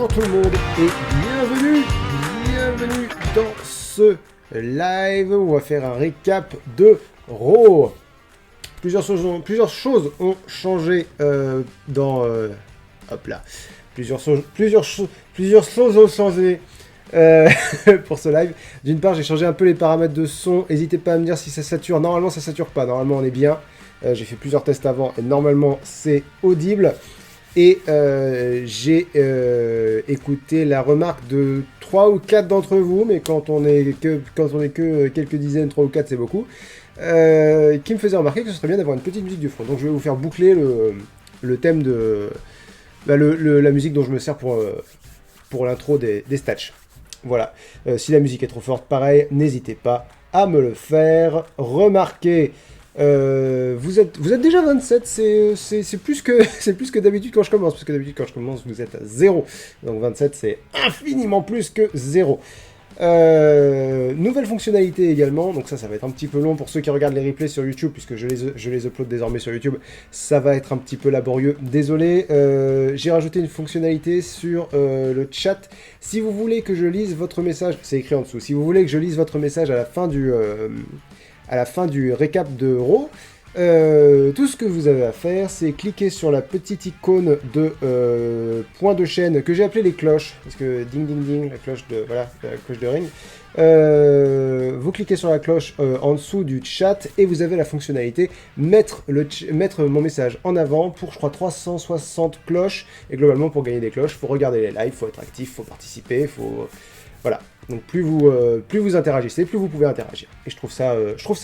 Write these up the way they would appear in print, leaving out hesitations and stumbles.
Bonjour tout le monde et bienvenue dans ce live où on va faire un récap de Raw. Plusieurs choses ont changé hop là. Plusieurs choses ont changé pour ce live. D'une part, j'ai changé un peu les paramètres de son. N'hésitez pas à me dire si ça sature. Normalement, ça sature pas. Normalement, on est bien. J'ai fait plusieurs tests avant et normalement, c'est audible. Et j'ai écouté la remarque de 3 ou 4 d'entre vous, mais quand on est que quelques dizaines, 3 ou 4, c'est beaucoup, qui me faisait remarquer que ce serait bien d'avoir une petite musique du fond. Donc je vais vous faire boucler le thème de la musique dont je me sers pour l'intro des stats. Voilà. Si la musique est trop forte, pareil, n'hésitez pas à me le faire remarquer. Vous êtes déjà 27, c'est plus que d'habitude quand je commence, parce que d'habitude quand je commence vous êtes à 0, donc 27 c'est infiniment plus que 0. Nouvelle fonctionnalité également, donc ça va être un petit peu long pour ceux qui regardent les replays sur YouTube, puisque je les upload désormais sur YouTube, ça va être un petit peu laborieux, désolé. J'ai rajouté une fonctionnalité sur le chat. Si vous voulez que je lise votre message, c'est écrit en dessous, si vous voulez que je lise votre message à la fin du récap de Raw, tout ce que vous avez à faire, c'est cliquer sur la petite icône de point de chaîne que j'ai appelé les cloches, parce que ding ding ding, la cloche de ring. Vous cliquez sur la cloche en dessous du chat et vous avez la fonctionnalité mettre mon message en avant pour, je crois, 360 cloches. Et globalement, pour gagner des cloches, il faut regarder les lives, il faut être actif, il faut participer, voilà. Donc plus vous interagissez, plus vous pouvez interagir. Et je trouve ça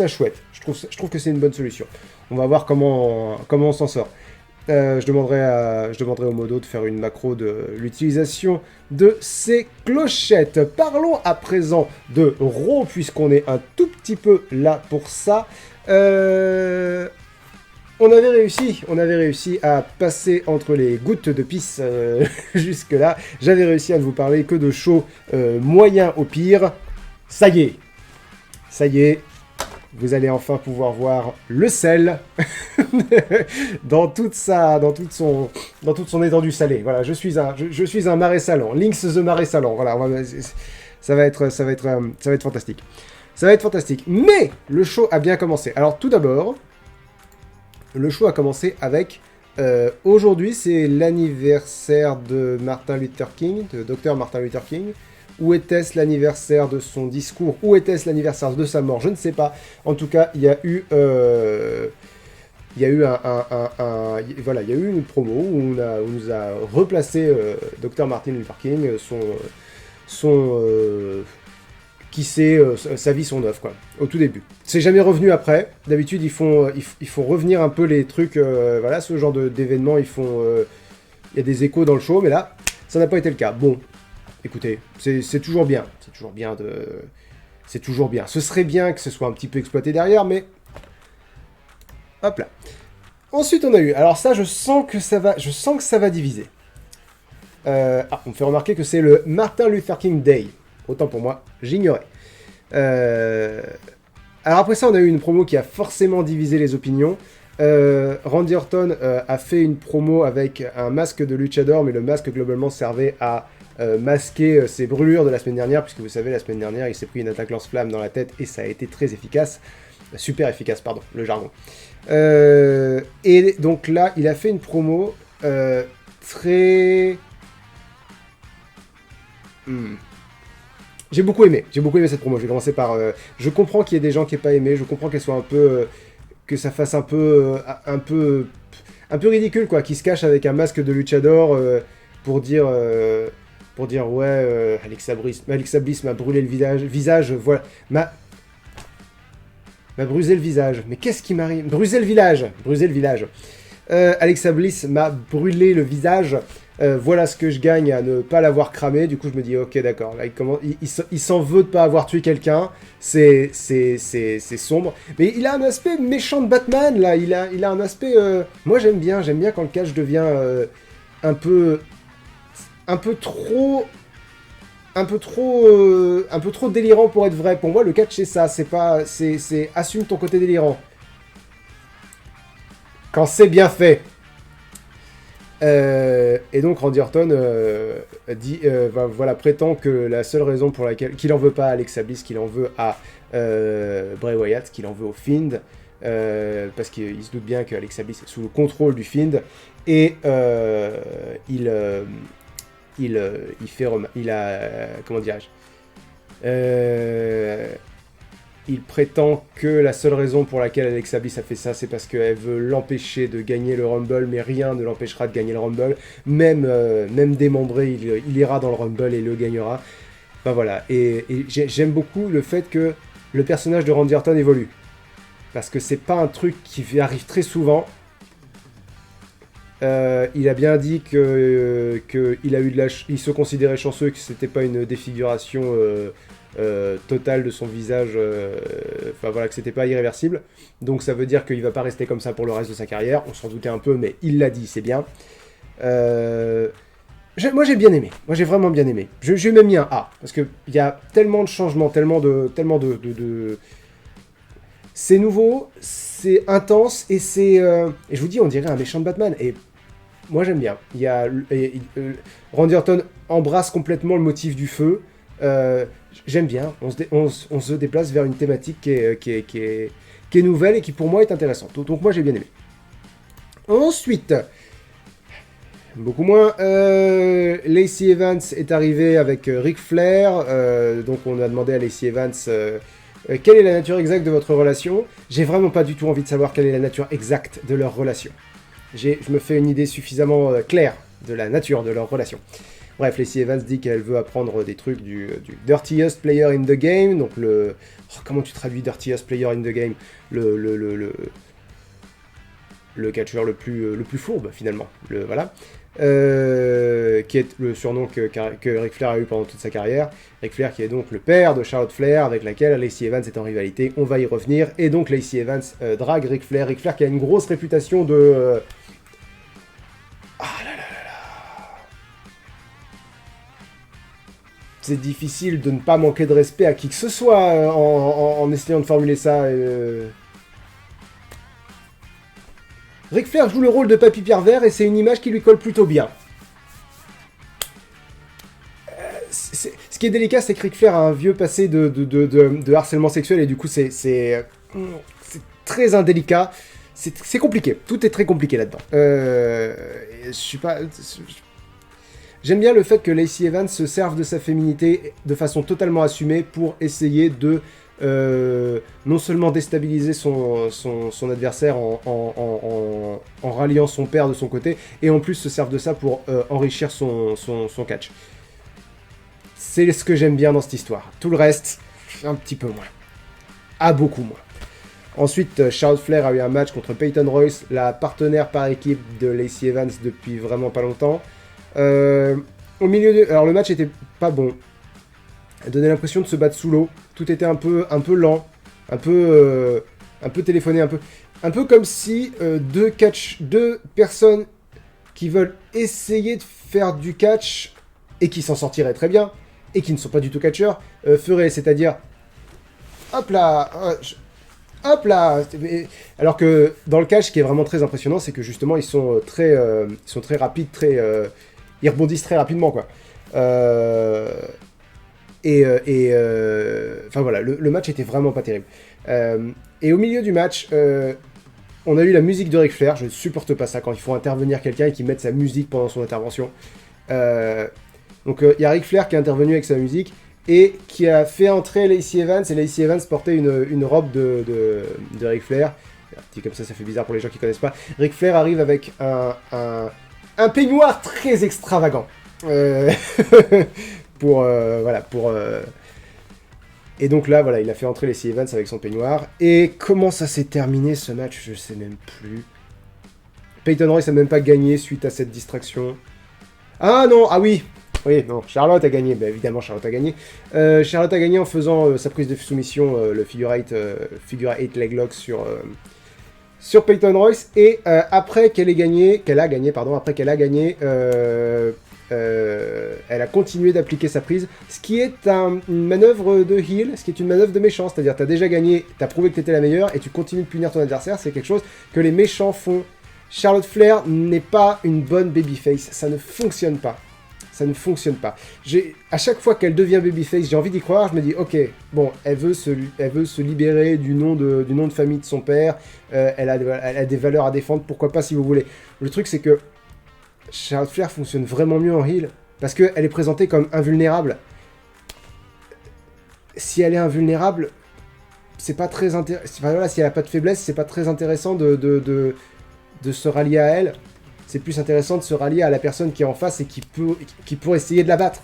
chouette. Je trouve que c'est une bonne solution. On va voir comment on s'en sort. Je demanderai au modo de faire une macro de l'utilisation de ces clochettes. Parlons à présent de Raw, puisqu'on est un tout petit peu là pour ça. On avait réussi à passer entre les gouttes de pisse jusque-là. J'avais réussi à ne vous parler que de shows moyens au pire. Ça y est, vous allez enfin pouvoir voir le sel dans toute son étendue salée. Voilà, je suis un marais salant, Lynx the marais salant. Voilà, ça va être fantastique. Ça va être fantastique. Mais le show a bien commencé. Alors tout d'abord, le show a commencé avec... aujourd'hui, c'est l'anniversaire de Martin Luther King, de Dr Martin Luther King. Où était-ce l'anniversaire de son discours? Où était-ce l'anniversaire de sa mort? Je ne sais pas. En tout cas, il y a eu une promo où on nous a replacé Dr Martin Luther King, qui sait sa vie, son œuvre, quoi, au tout début. C'est jamais revenu après. D'habitude, ils font revenir un peu les trucs, voilà, ce genre d'événements, il y a des échos dans le show, mais là, ça n'a pas été le cas. Bon, écoutez, c'est toujours bien. C'est toujours bien. Ce serait bien que ce soit un petit peu exploité derrière, mais... Hop là. Ensuite, on a eu... Alors ça, je sens que ça va diviser. On me fait remarquer que c'est le Martin Luther King Day. Autant pour moi, j'ignorais. Alors après ça, on a eu une promo qui a forcément divisé les opinions. Randy Orton a fait une promo avec un masque de luchador, mais le masque globalement servait à masquer ses brûlures de la semaine dernière, puisque vous savez, la semaine dernière, il s'est pris une attaque lance-flamme dans la tête et ça a été très efficace. Super efficace, pardon, le jargon. Et donc là, il a fait une promo très... J'ai beaucoup aimé cette promo. Je vais commencer par... je comprends qu'il y ait des gens qui n'aient pas aimé, je comprends qu'elle soit un peu... que ça fasse un peu ridicule, quoi, qui se cache avec un masque de luchador pour dire ouais, Alexa Bliss m'a brûlé le visage, voilà, m'a brûlé le visage. Mais qu'est-ce qui m'arrive? Brûler le village. Alexa Bliss m'a brûlé le visage. Voilà ce que je gagne à ne pas l'avoir cramé. Du coup, je me dis, ok, d'accord. Là, il s'en veut de pas avoir tué quelqu'un. C'est sombre. Mais il a un aspect méchant de Batman, là. Il a un aspect... Moi, j'aime bien quand le catch devient un peu trop délirant pour être vrai. Pour moi, le catch, c'est ça. C'est assume ton côté délirant. Quand c'est bien fait. Et donc Randy Orton prétend que la seule raison pour laquelle qu'il en veut pas à Alexa Bliss, qu'il en veut à Bray Wyatt, qu'il en veut au Fiend, parce qu'il se doute bien que Alexa Bliss est sous le contrôle du Fiend, et comment dirais-je, il prétend que la seule raison pour laquelle Alexa Bliss a fait ça, c'est parce qu'elle veut l'empêcher de gagner le Rumble, mais rien ne l'empêchera de gagner le Rumble. Même démembré, il ira dans le Rumble et le gagnera. Enfin voilà, et j'aime beaucoup le fait que le personnage de Randy Orton évolue. Parce que c'est pas un truc qui arrive très souvent. Il a bien dit que il se considérait chanceux, que c'était pas une défiguration totale de son visage, enfin voilà, que c'était pas irréversible. Donc ça veut dire qu'il va pas rester comme ça pour le reste de sa carrière. On s'en doutait un peu, mais il l'a dit, c'est bien. Moi j'ai bien aimé, moi j'ai vraiment bien aimé. J'ai même mis un A, parce qu'il y a tellement de changements, tellement de... C'est nouveau, c'est intense, et c'est... Et je vous dis, on dirait un méchant de Batman, et moi j'aime bien. Randy Orton embrasse complètement le motif du feu. J'aime bien, on se déplace vers une thématique qui est nouvelle et qui pour moi est intéressante. Donc moi j'ai bien aimé. Ensuite, beaucoup moins, Lacey Evans est arrivée avec Ric Flair. Donc on a demandé à Lacey Evans quelle est la nature exacte de votre relation. J'ai vraiment pas du tout envie de savoir quelle est la nature exacte de leur relation. Je me fais une idée suffisamment claire de la nature de leur relation. Bref, Lacey Evans dit qu'elle veut apprendre des trucs du dirtiest player in the game, donc comment tu traduis dirtiest player in the game, le catcheur le plus fourbe, finalement. Voilà. Qui est le surnom que Ric Flair a eu pendant toute sa carrière. Ric Flair qui est donc le père de Charlotte Flair, avec laquelle Lacey Evans est en rivalité. On va y revenir. Et donc Lacey Evans drague Ric Flair. Ric Flair qui a une grosse réputation de... C'est difficile de ne pas manquer de respect à qui que ce soit en essayant de formuler ça. Ric Flair joue le rôle de papy pervers et c'est une image qui lui colle plutôt bien. Ce qui est délicat, c'est que Ric Flair a un vieux passé de harcèlement sexuel et du coup c'est très indélicat. C'est compliqué. Tout est très compliqué là-dedans. Je suis pas... J'aime bien le fait que Lacey Evans se serve de sa féminité de façon totalement assumée pour essayer de non seulement déstabiliser son adversaire en ralliant son père de son côté, et en plus se serve de ça pour enrichir son catch. C'est ce que j'aime bien dans cette histoire. Tout le reste, un petit peu moins. Beaucoup moins. Ensuite, Charlotte Flair a eu un match contre Peyton Royce, la partenaire par équipe de Lacey Evans depuis vraiment pas longtemps. Au milieu alors le match était pas bon. Elle donnait l'impression de se battre sous l'eau. Tout était un peu lent, un peu téléphoné, un peu comme si deux personnes qui veulent essayer de faire du catch et qui s'en sortiraient très bien et qui ne sont pas du tout catcheurs feraient, c'est-à-dire hop là. Alors que dans le catch, ce qui est vraiment très impressionnant, c'est que justement ils sont très rapides, ils rebondissent très rapidement, quoi. Enfin voilà, le match était vraiment pas terrible. Et au milieu du match, on a eu la musique de Ric Flair. Je ne supporte pas ça quand il faut intervenir quelqu'un et qu'il mette sa musique pendant son intervention. Donc il y a Ric Flair qui est intervenu avec sa musique et qui a fait entrer Lacey Evans. Et Lacey Evans portait une robe de Ric Flair. Dit comme ça fait bizarre pour les gens qui connaissent pas. Ric Flair arrive avec un peignoir très extravagant. Et donc là, voilà, il a fait entrer Lacey Evans avec son peignoir. Et comment ça s'est terminé ce match, je sais même plus. Peyton Royce n'a même pas gagné suite à cette distraction. Ah non, ah oui, non, Charlotte a gagné, bah, évidemment Charlotte a gagné. Charlotte a gagné en faisant sa prise de soumission, le figure 8 leg lock sur Peyton Royce. Et après qu'elle a gagné, elle a continué d'appliquer sa prise, ce qui est une manœuvre de heel, ce qui est une manœuvre de méchant, c'est-à-dire t'as déjà gagné, t'as prouvé que t'étais la meilleure, et tu continues de punir ton adversaire, c'est quelque chose que les méchants font Charlotte Flair n'est pas une bonne babyface. Ça ne fonctionne pas. Ça ne fonctionne pas. À chaque fois qu'elle devient babyface, j'ai envie d'y croire. Je me dis, ok, bon, elle veut se libérer du nom de famille de son père. Elle a des valeurs à défendre. Pourquoi pas, si vous voulez. Le truc, c'est que Charlotte Flair fonctionne vraiment mieux en heel. Parce qu'elle est présentée comme invulnérable. Si elle est invulnérable, c'est pas très intéressant. Enfin, voilà, si elle a pas de faiblesse, c'est pas très intéressant de se rallier à elle. C'est plus intéressant de se rallier à la personne qui est en face et qui peut essayer de la battre.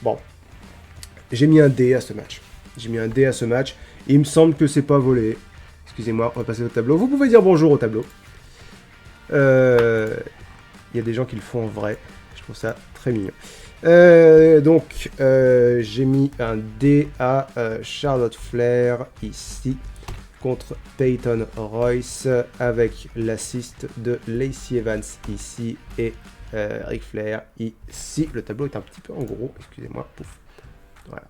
Bon. J'ai mis un D à ce match. Il me semble que c'est pas volé. Excusez-moi, on va passer au tableau. Vous pouvez dire bonjour au tableau. Il y a des gens qui le font en vrai. Je trouve ça très mignon. Donc, j'ai mis un D à Charlotte Flair ici. Contre Peyton Royce avec l'assist de Lacey Evans ici et Ric Flair ici. Le tableau est un petit peu en gros, excusez-moi. Pouf. Voilà,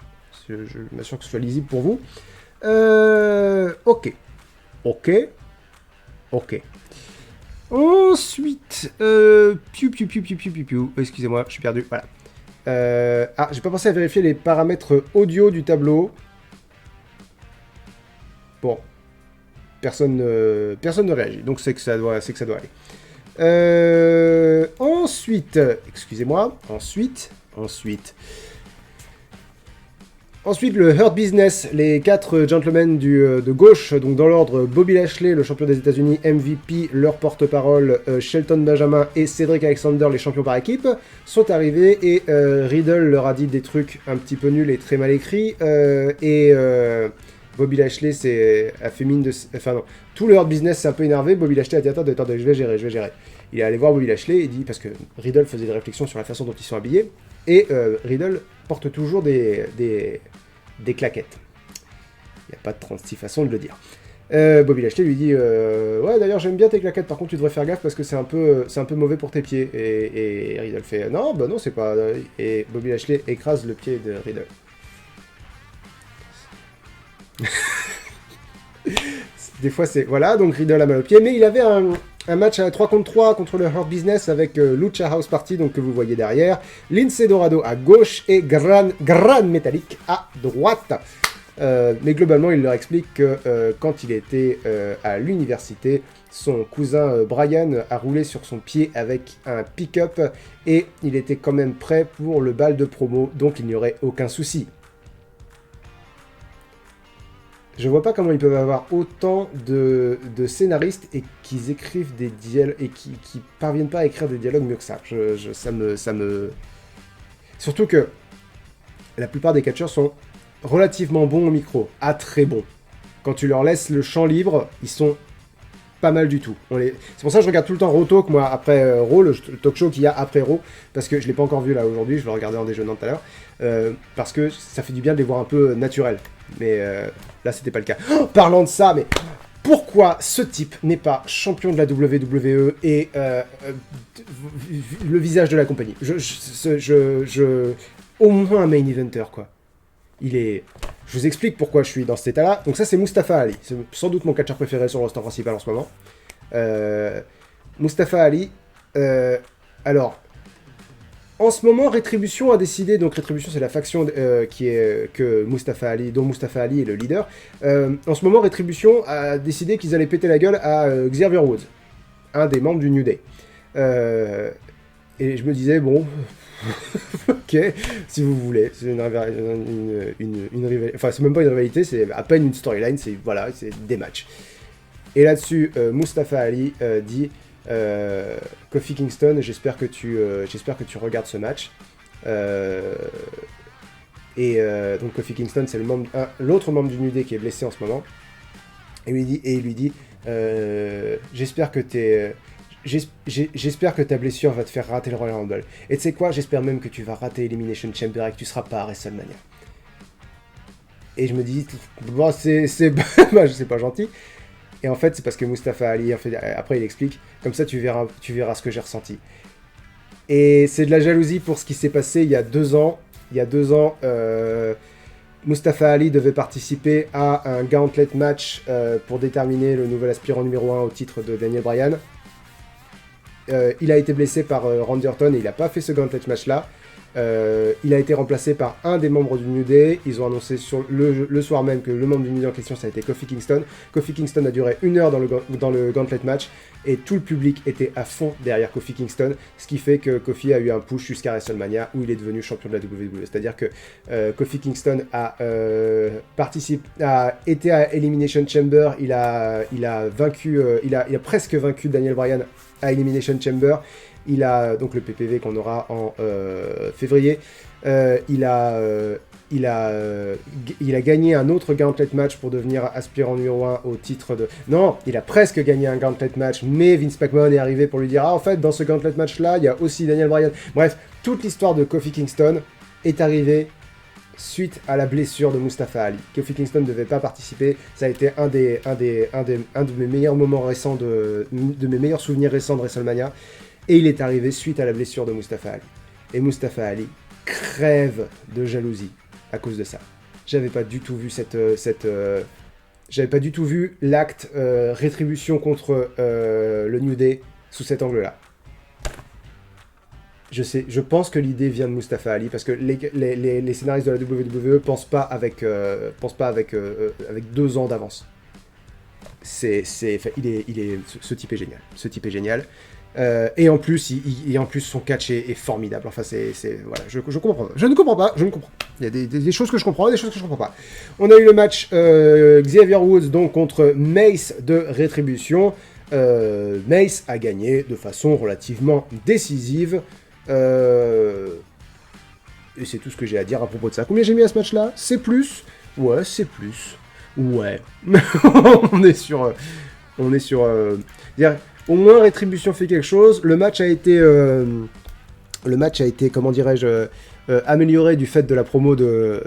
je m'assure que ce soit lisible pour vous. Ok. Ensuite, excusez-moi, je suis perdu. Voilà. J'ai pas pensé à vérifier les paramètres audio du tableau. Bon. Personne ne réagit, donc c'est que ça doit aller. Ensuite, le Hurt Business, les 4 gentlemen de gauche, donc dans l'ordre, Bobby Lashley, le champion des États-Unis, MVP, leur porte-parole, Shelton Benjamin et Cedric Alexander, les champions par équipe, sont arrivés et Riddle leur a dit des trucs un petit peu nuls et très mal écrits, Bobby Lashley a fait mine de... Enfin non, tout le Hurt Business s'est un peu énervé. Bobby Lashley a dit attendez, je vais gérer. Il est allé voir Bobby Lashley et dit, parce que Riddle faisait des réflexions sur la façon dont ils sont habillés, et Riddle porte toujours des claquettes. Il n'y a pas de 36 façons de le dire. Bobby Lashley lui dit ouais, d'ailleurs j'aime bien tes claquettes, par contre tu devrais faire gaffe parce que c'est un peu mauvais pour tes pieds. Et Riddle fait non, bah non, c'est pas... Et Bobby Lashley écrase le pied de Riddle. Des fois c'est... Voilà, donc Riddle a mal au pied, mais il avait un match à 3 contre 3 contre le Hurt Business avec Lucha House Party, donc que vous voyez derrière, Lince Dorado à gauche et Gran Metalik à droite. Mais globalement, il leur explique que quand il était à l'université, son cousin Brian a roulé sur son pied avec un pick-up et il était quand même prêt pour le bal de promo, donc il n'y aurait aucun souci. Je vois pas comment ils peuvent avoir autant de scénaristes et qu'ils écrivent des dialogues et qui parviennent pas à écrire des dialogues mieux que ça. Ça me... Surtout que la plupart des catcheurs sont relativement bons au micro, à très bons. Quand tu leur laisses le champ libre, ils sont pas mal du tout. C'est pour ça que je regarde tout le temps Raw Talk, moi, après Raw, le talk show qu'il y a après Raw, parce que je l'ai pas encore vu là aujourd'hui, je vais le regarder en déjeunant tout à l'heure, parce que ça fait du bien de les voir un peu naturels. Mais là, c'était pas le cas. Oh, parlant de ça, mais pourquoi ce type n'est pas champion de la WWE et le visage de la compagnie? Au moins un main eventer, quoi. Je vous explique pourquoi je suis dans cet état-là. Donc ça, c'est Mustafa Ali. C'est sans doute mon catcheur préféré sur le roster principal en ce moment. Mustafa Ali. Alors, en ce moment, Rétribution a décidé... Donc Rétribution, c'est la faction dont Mustafa Ali est le leader. En ce moment, Rétribution a décidé qu'ils allaient péter la gueule à Xavier Woods, un des membres du New Day. Et je me disais, bon... ok, si vous voulez, c'est une rivalité, enfin c'est même pas une rivalité, c'est à peine une storyline, c'est des matchs. Et là-dessus, Mustafa Ali dit Kofi Kingston, j'espère que tu regardes ce match. Donc Kofi Kingston, c'est l'autre membre du New Day qui est blessé en ce moment. Et il lui dit j'espère que ta blessure va te faire rater le Royal Rumble. Et tu sais quoi, j'espère même que tu vas rater Elimination Chamber et que tu seras pas à WrestleMania. Et je me dis, bon, c'est pas gentil. Et en fait, c'est parce que Mustafa Ali, après il explique, comme ça tu verras ce que j'ai ressenti. Et c'est de la jalousie pour ce qui s'est passé il y a 2 ans. Mustafa Ali devait participer à un gauntlet match pour déterminer le nouvel aspirant numéro 1 au titre de Daniel Bryan. Il a été blessé par Randy Orton et il n'a pas fait ce gauntlet match-là. Il a été remplacé par un des membres du New Day. Ils ont annoncé sur le soir même que le membre du New Day en question, ça a été Kofi Kingston. Kofi Kingston a duré 1 heure dans le gauntlet match et tout le public était à fond derrière Kofi Kingston, ce qui fait que Kofi a eu un push jusqu'à WrestleMania où il est devenu champion de la WWE. C'est-à-dire que Kofi Kingston a été à Elimination Chamber, il a presque vaincu Daniel Bryan à Elimination Chamber. Il a donc le PPV qu'on aura en février. Il a gagné un autre gauntlet match pour devenir aspirant numéro 1 au titre de... Non, il a presque gagné un gauntlet match, mais Vince McMahon est arrivé pour lui dire « Ah, en fait, dans ce gauntlet match-là, il y a aussi Daniel Bryan. » Bref, toute l'histoire de Kofi Kingston est arrivée suite à la blessure de Mustafa Ali. Kofi Kingston ne devait pas participer. Ça a été un de mes meilleurs moments récents, de mes meilleurs souvenirs récents de WrestleMania. Et il est arrivé suite à la blessure de Mustafa Ali. Et Mustafa Ali crève de jalousie à cause de ça. J'avais pas du tout vu j'avais pas du tout vu l'acte rétribution contre le New Day sous cet angle-là. Je pense que l'idée vient de Mustafa Ali parce que les scénaristes de la WWE pensent pas avec 2 ans d'avance. Ce type est génial. Ce type est génial. Et en plus, son catch est formidable. Enfin, voilà, je comprends pas. Je ne comprends pas. Il y a des choses que je comprends et des choses que je comprends pas. On a eu le match Xavier Woods donc contre Mace de Rétribution. Mace a gagné de façon relativement décisive. Et c'est tout ce que j'ai à dire à propos de ça. Combien j'ai mis à ce match-là? C'est plus. Ouais, c'est plus. Ouais. on est sur. Au moins, Rétribution fait quelque chose. Le match a été, comment dirais-je, amélioré du fait de la promo de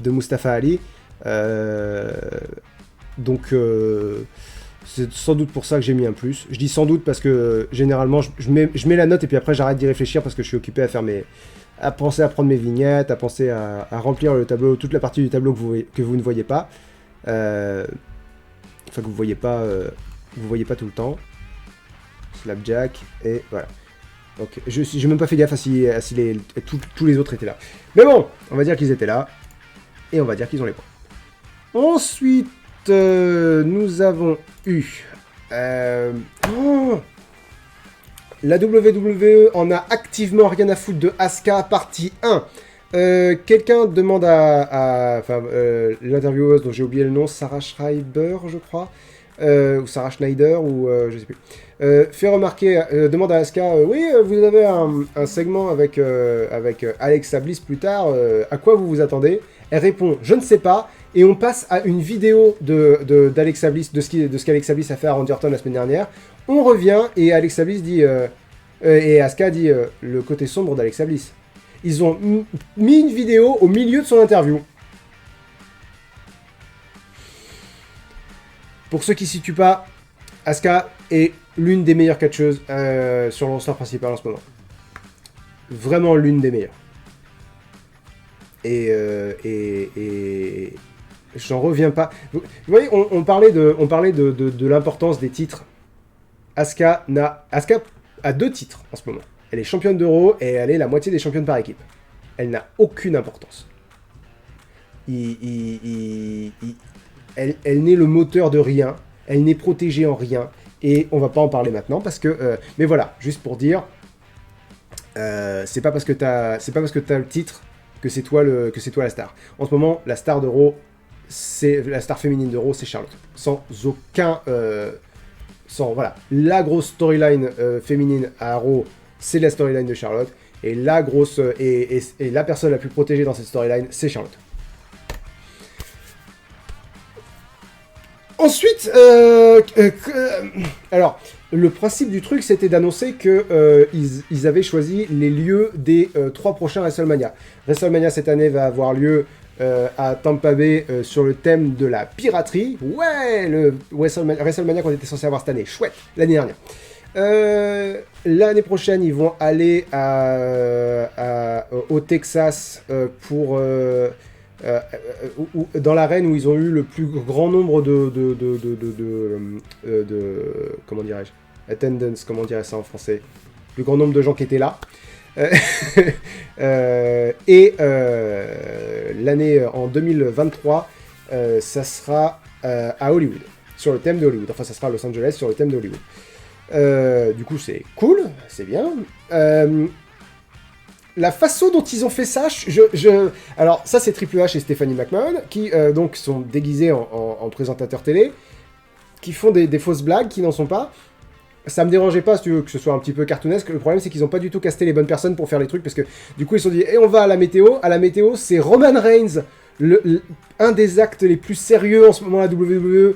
Mustafa Ali. Donc, c'est sans doute pour ça que j'ai mis un plus. Je dis sans doute parce que généralement, je mets la note et puis après, j'arrête d'y réfléchir parce que je suis occupé à penser à prendre mes vignettes, à penser à remplir le tableau, toute la partie du tableau que vous ne voyez pas. Enfin, que vous voyez pas tout le temps. Slapjack, et voilà. Donc, j'ai même pas fait gaffe à si tous les autres étaient là. Mais bon, on va dire qu'ils étaient là, et on va dire qu'ils ont les points. Ensuite, nous avons eu... la WWE en a activement rien à foutre de Asuka, partie 1. Quelqu'un demande à l'intervieweuse dont j'ai oublié le nom, Sarah Schreiber, je crois, ou Sarah Schneider, ou je sais plus, fait remarquer, demande à Asuka, oui, vous avez un segment avec Alexa Bliss plus tard, à quoi vous vous attendez? Elle répond, je ne sais pas, et on passe à une vidéo d'Alexa Bliss, de ce qu'Alexa Bliss a fait à Randy Orton la semaine dernière. On revient, et Alexa Bliss dit, et Asuka dit, le côté sombre d'Alexa Bliss. Ils ont mis une vidéo au milieu de son interview. Pour ceux qui ne situent pas, Asuka est l'une des meilleures catcheuses sur le roster principal en ce moment. Vraiment l'une des meilleures. Et j'en reviens pas. Vous voyez, on parlait de l'importance des titres. Asuka a 2 titres en ce moment. Elle est championne d'Euro et elle est la moitié des championnes par équipe. Elle n'a aucune importance. Elle n'est le moteur de rien. Elle n'est protégée en rien. Et on va pas en parler maintenant parce que... mais voilà, juste pour dire... c'est pas parce que t'as le titre que c'est toi la star. En ce moment, la star d'Euro, la star féminine d'Euro, c'est Charlotte. Sans aucun... voilà. La grosse storyline féminine à Raw, c'est la storyline de Charlotte. Et la grosse... et la personne la plus protégée dans cette storyline, c'est Charlotte. Ensuite, alors, le principe du truc, c'était d'annoncer que ils avaient choisi les lieux des 3 prochains WrestleMania. WrestleMania cette année va avoir lieu à Tampa Bay sur le thème de la piraterie. Ouais, le WrestleMania qu'on était censé avoir cette année. Chouette, l'année dernière. L'année prochaine, ils vont aller au Texas pour dans l'arène où ils ont eu le plus grand nombre comment dirais-je, attendance, comment dirais ça en français, le plus grand nombre de gens qui étaient là. L'année en 2023, ça sera à Hollywood, sur le thème de Hollywood. Enfin, ça sera à Los Angeles sur le thème de Hollywood. Du coup, c'est cool, c'est bien. La façon dont ils ont fait ça, alors ça c'est Triple H et Stephanie McMahon, qui donc sont déguisés en présentateurs télé, qui font des fausses blagues qui n'en sont pas. Ça me dérangeait pas, si tu veux, que ce soit un petit peu cartoonesque. Le problème, c'est qu'ils ont pas du tout casté les bonnes personnes pour faire les trucs, parce que du coup, ils se sont dit, on va à la météo. À la météo, c'est Roman Reigns, un des actes les plus sérieux en ce moment à la WWE,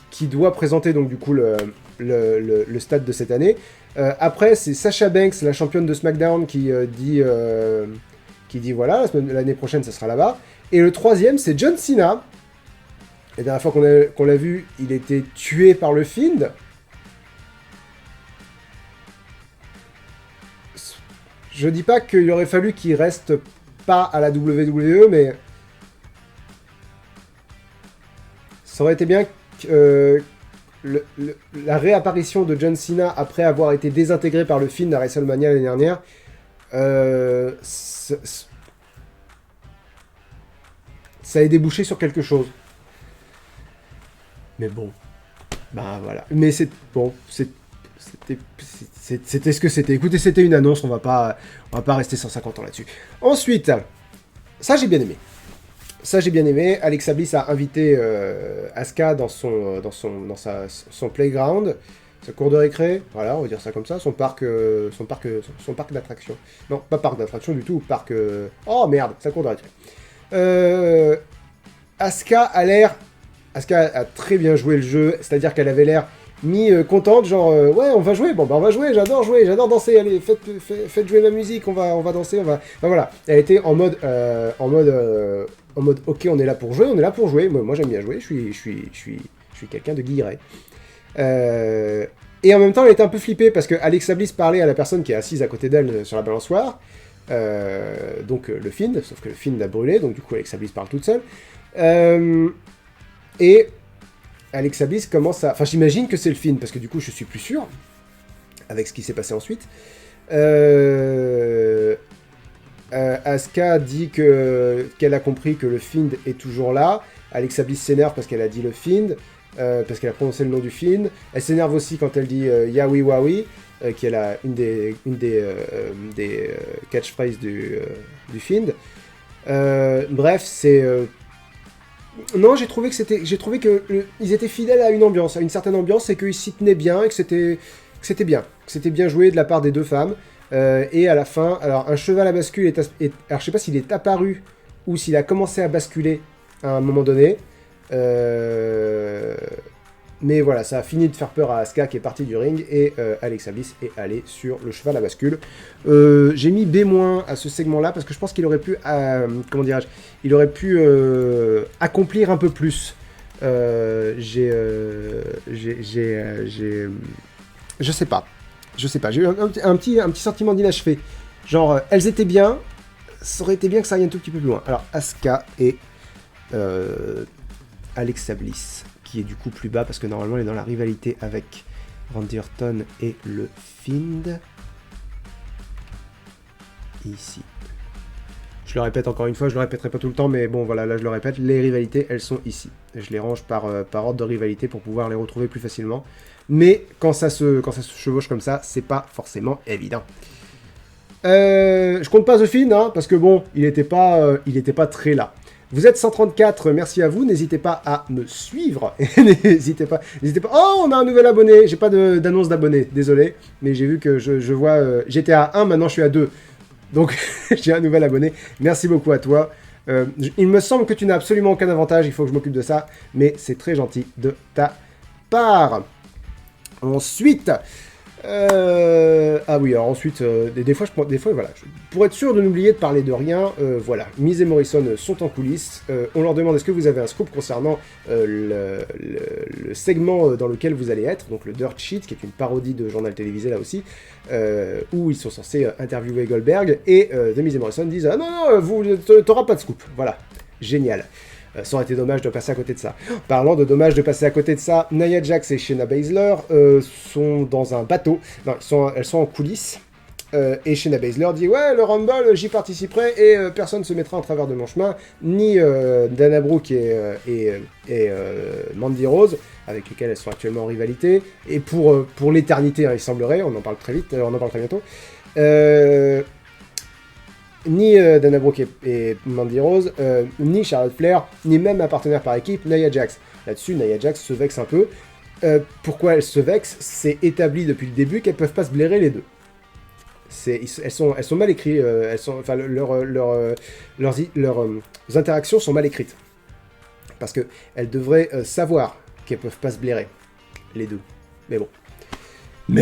qui doit présenter donc du coup le stade de cette année. Après, c'est Sasha Banks, la championne de SmackDown, qui dit voilà, l'année prochaine, ça sera là-bas. Et le troisième, c'est John Cena. La dernière fois qu'on l'a vu, il était tué par le Fiend. Je dis pas qu'il aurait fallu qu'il reste pas à la WWE, mais ça aurait été bien que la réapparition de John Cena après avoir été désintégré par le Fiend à WrestleMania l'année dernière, ça ait débouché sur quelque chose. Mais bon, bah voilà. Mais c'est bon, c'était ce que c'était. Écoutez, c'était une annonce, on va pas rester 150 ans là-dessus. Ensuite, ça j'ai bien aimé. Alexa Bliss a invité Asuka dans son playground, sa cour de récré, voilà, on va dire ça comme ça, son parc d'attractions. Non, pas parc d'attractions du tout, parc... Oh merde, sa cour de récré. Asuka a très bien joué le jeu, c'est-à-dire qu'elle avait l'air contente, genre ouais, on va jouer, bon bah on va jouer, j'adore danser, allez, faites jouer ma musique, on va danser, Enfin, voilà, elle était en mode ok, on est là pour jouer, moi j'aime bien jouer, je suis quelqu'un de guilleret. Et en même temps, elle était un peu flippée parce que Alexa Bliss parlait à la personne qui est assise à côté d'elle sur la balançoire, donc le Fiend, sauf que le Fiend a brûlé, donc du coup Alexa Bliss parle toute seule. Et Alexa Bliss commence à... Enfin, j'imagine que c'est le Fiend, parce que du coup, je suis plus sûr, avec ce qui s'est passé ensuite. Asuka dit qu'elle a compris que le Fiend est toujours là. Alexa Bliss s'énerve parce qu'elle a dit le Fiend, parce qu'elle a prononcé le nom du Fiend. Elle s'énerve aussi quand elle dit Yaoi Wawi, qui est une des catchphrases du Fiend. Bref, c'est... Non, j'ai trouvé qu'ils étaient fidèles à une certaine ambiance, et qu'ils s'y tenaient bien, et que c'était bien joué de la part des deux femmes. Et à la fin, alors un cheval à bascule alors je sais pas s'il est apparu ou s'il a commencé à basculer à un moment donné. Mais voilà, ça a fini de faire peur à Asuka qui est partie du ring, et Alexa Bliss est allée sur le cheval à bascule. J'ai mis B- à ce segment-là parce que je pense qu'il aurait pu, comment dirais-je, il aurait pu accomplir un peu plus. Je sais pas, j'ai eu un petit sentiment d'inachevé. Genre, elles étaient bien, ça aurait été bien que ça aille un tout petit peu plus loin. Alors, Asuka et Alexa Bliss, qui est du coup plus bas parce que normalement elle est dans la rivalité avec Randy Orton et le Fiend. Ici. Je le répète encore une fois, je le répéterai pas tout le temps, mais bon voilà, là je le répète, les rivalités elles sont ici. Je les range par ordre de rivalité pour pouvoir les retrouver plus facilement. Mais quand ça se chevauche comme ça, c'est pas forcément évident. Je compte pas The Fiend, hein, parce que bon, il était pas très là. Vous êtes 134, merci à vous, n'hésitez pas à me suivre, n'hésitez pas, oh on a un nouvel abonné, j'ai pas d'annonce d'abonné, désolé, mais j'ai vu que je vois, j'étais à 1, maintenant je suis à 2, donc j'ai un nouvel abonné, merci beaucoup à toi, il me semble que tu n'as absolument aucun avantage, il faut que je m'occupe de ça, mais c'est très gentil de ta part. Ensuite, Ah oui, alors ensuite, des fois, voilà, pour être sûr de n'oublier de parler de rien, voilà, Miz et Morrison sont en coulisses. On leur demande est-ce que vous avez un scoop concernant le segment dans lequel vous allez être, donc le Dirt Sheet, qui est une parodie de journal télévisé là aussi, où ils sont censés interviewer Goldberg, et The Miz et Morrison disent ah non, non, t'auras pas de scoop. Voilà, génial. Ça aurait été dommage de passer à côté de ça. Parlant de dommage de passer à côté de ça, Nia Jax et Shayna Baszler sont dans un bateau. Non, elles sont en coulisses. Et Shayna Baszler dit ouais, le Rumble, j'y participerai et personne ne se mettra en travers de mon chemin, ni Dana Brooke et Mandy Rose, avec lesquelles elles sont actuellement en rivalité, et pour l'éternité, hein, il semblerait, on en parle très vite, on en parle très bientôt. Ni Dana Brooke et Mandy Rose, ni Charlotte Flair, ni même un partenaire par équipe, Nia Jax. Là-dessus, Nia Jax se vexe un peu. Pourquoi elle se vexe? C'est établi depuis le début qu'elles peuvent pas se blairer les deux. Elles sont mal écrites, enfin, leurs interactions sont mal écrites. Parce qu'elles devraient savoir qu'elles peuvent pas se blairer, les deux. Mais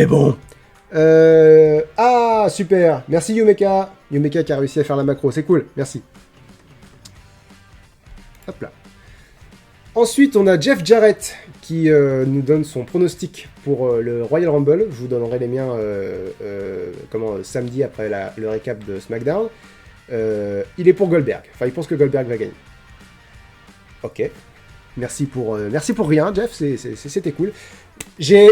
bon. Ah, super. Merci Yumeka. Yumeka qui a réussi à faire la macro. C'est cool. Merci. Hop là. Ensuite, on a Jeff Jarrett qui nous donne son pronostic pour le Royal Rumble. Je vous donnerai les miens samedi après le récap de SmackDown. Il est pour Goldberg. Enfin, il pense que Goldberg va gagner. Ok. Merci pour rien, Jeff. C'était cool. J'ai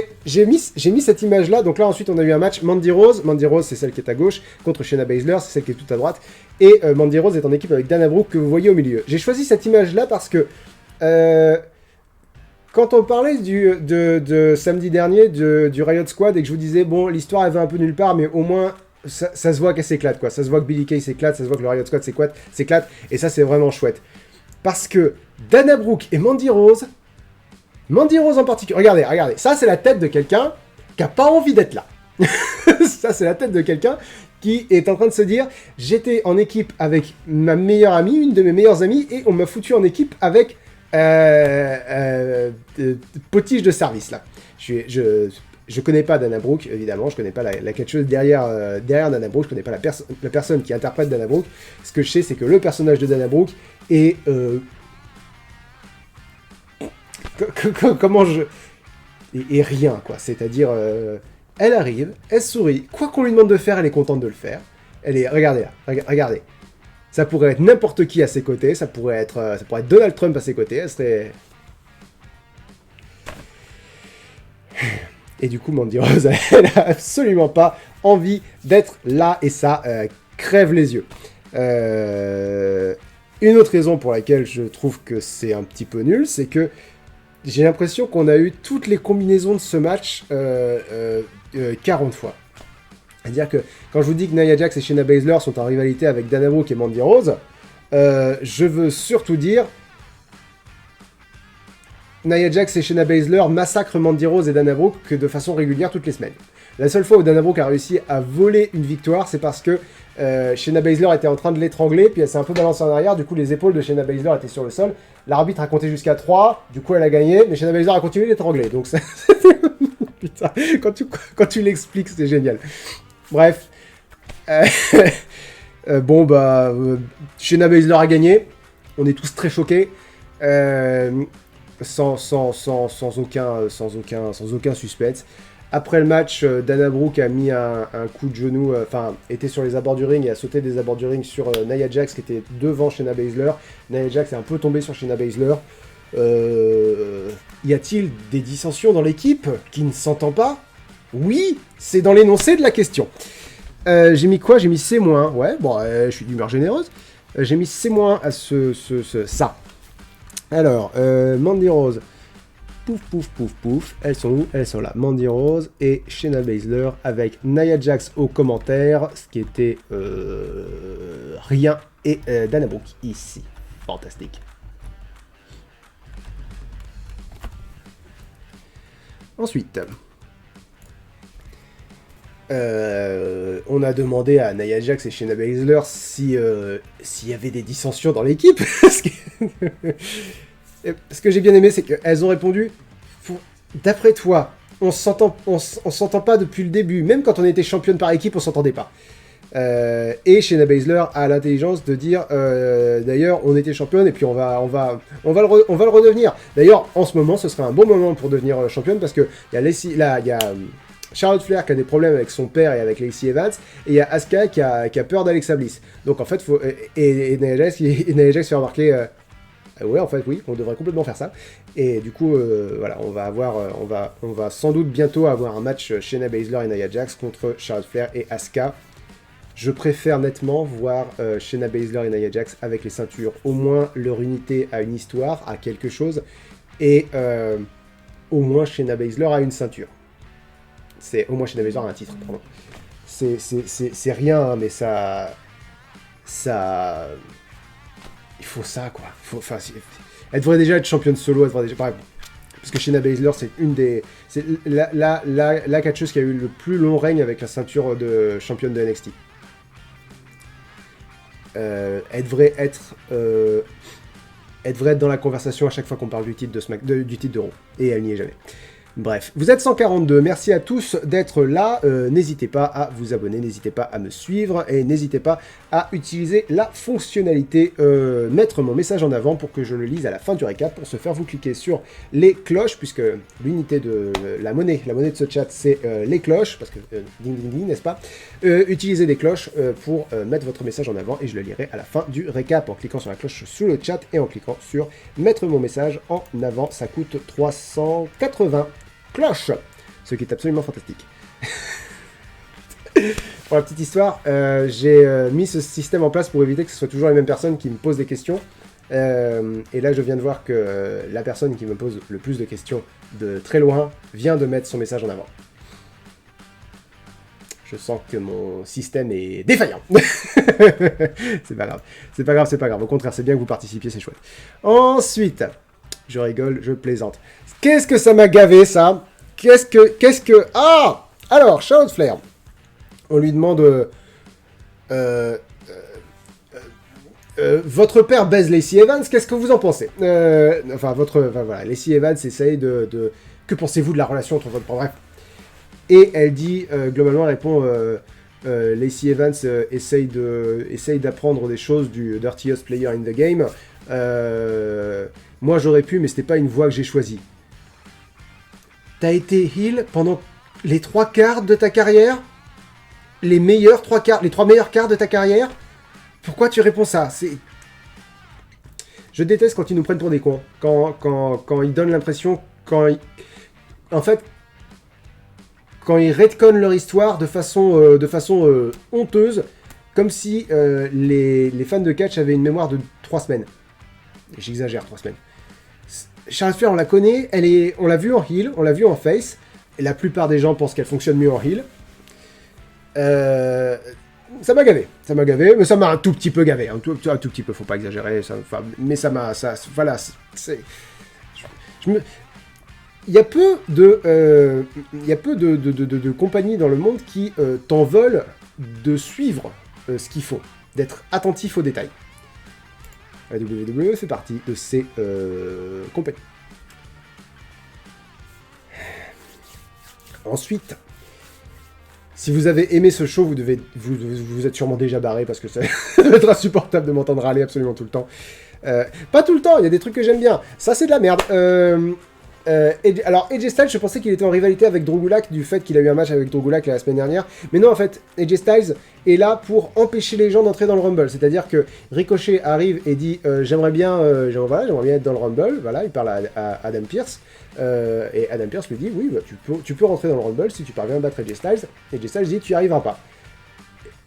mis cette image-là. Donc là, ensuite, on a eu un match. Mandy Rose, c'est celle qui est à gauche, contre Shayna Baszler, c'est celle qui est tout à droite. Et Mandy Rose est en équipe avec Dana Brooke, que vous voyez au milieu. J'ai choisi cette image-là parce que quand on parlait de samedi dernier du Riot Squad et que je vous disais, bon, l'histoire, elle va un peu nulle part, mais au moins, ça se voit qu'elle s'éclate, quoi. Ça se voit que Billie Kay s'éclate, ça se voit que le Riot Squad s'éclate, et ça, c'est vraiment chouette. Parce que Dana Brooke et Mandy Rose en particulier, regardez, ça c'est la tête de quelqu'un qui a pas envie d'être là. Ça c'est la tête de quelqu'un qui est en train de se dire, j'étais en équipe avec ma meilleure amie, une de mes meilleures amies, et on m'a foutu en équipe avec potiche de service là. Je connais pas Dana Brooke, évidemment, je connais pas la catcheuse derrière Dana Brooke, je connais pas la personne qui interprète Dana Brooke. Ce que je sais, c'est que le personnage de Dana Brooke est et rien, quoi. C'est-à-dire, elle arrive, elle sourit, quoi qu'on lui demande de faire, elle est contente de le faire. Elle est, regardez là, regardez. Ça pourrait être n'importe qui à ses côtés, ça pourrait être Donald Trump à ses côtés, elle serait... Et du coup, Mandy Rose, elle a absolument pas envie d'être là, et ça crève les yeux. Une autre raison pour laquelle je trouve que c'est un petit peu nul, c'est que j'ai l'impression qu'on a eu toutes les combinaisons de ce match 40 fois. C'est-à-dire que quand je vous dis que Nia Jax et Shayna Baszler sont en rivalité avec Dana Brooke et Mandy Rose, je veux surtout dire Nia Jax et Shayna Baszler massacrent Mandy Rose et Dana Brooke de façon régulière toutes les semaines. La seule fois où Dana Brooke a réussi à voler une victoire, c'est parce que Shayna Baszler était en train de l'étrangler, puis elle s'est un peu balancée en arrière, du coup les épaules de Shayna Baszler étaient sur le sol, l'arbitre a compté jusqu'à 3, du coup elle a gagné, mais Shayna Baszler a continué de l'étrangler, donc ça... Putain, quand tu l'expliques, c'est génial. Bref. Shayna Baszler a gagné, on est tous très choqués, sans aucun suspense. Après le match, Dana Brooke a mis un coup de genou, était sur les abords du ring et a sauté des abords du ring sur Nia Jax qui était devant Shayna Baszler. Nia Jax est un peu tombée sur Shayna Baszler. Y a-t-il des dissensions dans l'équipe qui ne s'entend pas? Oui, c'est dans l'énoncé de la question. J'ai mis quoi? J'ai mis C-. Ouais, bon, je suis d'humeur généreuse. J'ai mis C- à ça. Alors, Mandy Rose. Pouf. Elles sont où? Elles sont là. Mandy Rose et Shayna Baszler avec Nia Jax au commentaire, ce qui était rien. Et Dana Brooke ici. Fantastique. Ensuite, on a demandé à Nia Jax et Shayna Baszler s'il y avait des dissensions dans l'équipe. Ce que j'ai bien aimé, c'est qu'elles ont répondu, d'après toi, on s'entend pas depuis le début. Même quand on était championne par équipe, on s'entendait pas. Et Shayna Baszler a l'intelligence de dire d'ailleurs on était championne et puis on va le redevenir. D'ailleurs en ce moment ce serait un bon moment pour devenir championne parce que il y a Charlotte Flair qui a des problèmes avec son père et avec Lacey Evans et il y a Asuka qui a peur d'Alexa Bliss. Donc en fait et Nia Jax fait remarquer ouais en fait oui on devrait complètement faire ça. Et du coup voilà on va sans doute bientôt avoir un match Shayna Baszler et Nia Jax contre Charlotte Flair et Asuka. Je préfère nettement voir Shayna Baszler et Nia Jax avec les ceintures. Au moins, leur unité a une histoire, a quelque chose. Et au moins, Shayna Baszler a une ceinture. Au moins, Shayna Baszler a un titre, pardon. C'est rien, hein, mais ça... Il faut ça, quoi. Elle devrait déjà être championne solo, elle devrait déjà... Pareil, parce que Shayna Baszler, c'est une des... C'est la catcheuse qui a eu le plus long règne avec la ceinture de championne de NXT. Elle devrait être dans la conversation à chaque fois qu'on parle du titre du titre de Raw. Et elle n'y est jamais. Bref, vous êtes 142, merci à tous d'être là, n'hésitez pas à vous abonner, n'hésitez pas à me suivre, et n'hésitez pas à utiliser la fonctionnalité mettre mon message en avant pour que je le lise à la fin du récap. Pour ce faire, vous cliquez sur les cloches, puisque l'unité de la monnaie de ce chat, c'est les cloches, parce que ding ding ding, n'est-ce pas? Utilisez des cloches pour mettre votre message en avant, et je le lirai à la fin du récap, en cliquant sur la cloche sous le chat, et en cliquant sur mettre mon message en avant, ça coûte 380 cloche, ce qui est absolument fantastique. Pour la petite histoire, j'ai mis ce système en place pour éviter que ce soit toujours les mêmes personnes qui me posent des questions. Et là, je viens de voir que la personne qui me pose le plus de questions de très loin vient de mettre son message en avant. Je sens que mon système est défaillant. C'est pas grave. C'est pas grave, c'est pas grave. Au contraire, c'est bien que vous participiez, c'est chouette. Ensuite, je rigole, je plaisante. Qu'est-ce que ça m'a gavé, ça? Qu'est-ce que... Ah! Alors, Charlotte Flair. On lui demande... votre père baise Lacey Evans, qu'est-ce que vous en pensez? Voilà, Lacey Evans essaye de... Que pensez-vous de la relation entre votre père? Bref. Et elle dit, globalement, elle répond... Lacey Evans essaye d'apprendre des choses du dirtiest player in the game. Moi, j'aurais pu, mais c'était pas une voie que j'ai choisie. T'as été heel pendant les 3 quarts de ta carrière? Les 3 meilleurs quarts de ta carrière? Pourquoi tu réponds ça? Je déteste quand ils nous prennent pour des cons. Quand ils donnent l'impression... En fait, quand ils retconnent leur histoire de façon honteuse, comme si les fans de catch avaient une mémoire de 3 semaines. J'exagère, 3 semaines. Charlotte Flair, on la connaît, on l'a vue en heel, on l'a vue en face, et la plupart des gens pensent qu'elle fonctionne mieux en heel. Ça m'a gavé, mais ça m'a un tout petit peu gavé, un tout petit peu, faut pas exagérer, mais ça m'a... Voilà, il y a peu de compagnies dans le monde qui t'en veulent de suivre ce qu'il faut, d'être attentif aux détails. La WWE fait partie de ces compagnies. Ensuite, si vous avez aimé ce show, vous êtes sûrement déjà barré parce que ça va être insupportable de m'entendre râler absolument tout le temps. Pas tout le temps, il y a des trucs que j'aime bien. Ça, c'est de la merde. Alors, AJ Styles, je pensais qu'il était en rivalité avec Drew Gulak du fait qu'il a eu un match avec Drew Gulak la semaine dernière. Mais non, en fait, AJ Styles est là pour empêcher les gens d'entrer dans le Rumble. C'est-à-dire que Ricochet arrive et dit j'aimerais bien être dans le Rumble. Voilà, il parle à Adam Pearce. Et Adam Pearce lui dit oui, bah, tu peux rentrer dans le Rumble si tu parviens à battre AJ Styles. Et AJ Styles dit tu n'y arriveras pas.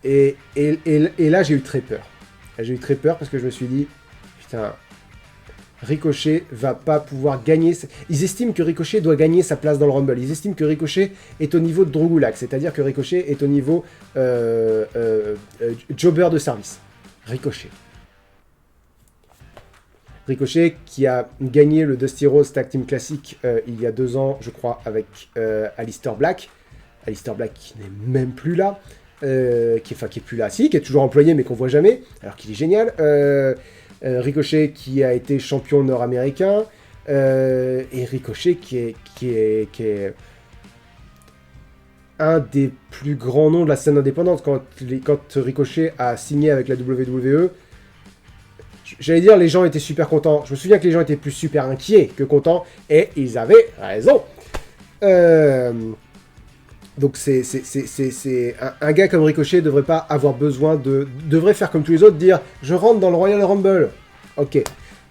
Et là, j'ai eu très peur. J'ai eu très peur parce que je me suis dit putain. Ricochet va pas pouvoir gagner. Ils estiment que Ricochet doit gagner sa place dans le Rumble. Ils estiment que Ricochet est au niveau de Drew Gulak, c'est-à-dire que Ricochet est au niveau jobber de service. Ricochet qui a gagné le Dusty Rhodes Tag Team Classic il y a 2 ans, je crois, avec Aleister Black. Aleister Black qui n'est même plus là. Qui est plus là, si, qui est toujours employé mais qu'on voit jamais, alors qu'il est génial. Ricochet qui a été champion nord-américain, et Ricochet qui est un des plus grands noms de la scène indépendante. Quand Ricochet a signé avec la WWE, j'allais dire les gens étaient super contents. Je me souviens que les gens étaient plus super inquiets que contents, et ils avaient raison. Donc un gars comme Ricochet devrait pas avoir besoin devrait faire comme tous les autres, dire je rentre dans le Royal Rumble. Ok,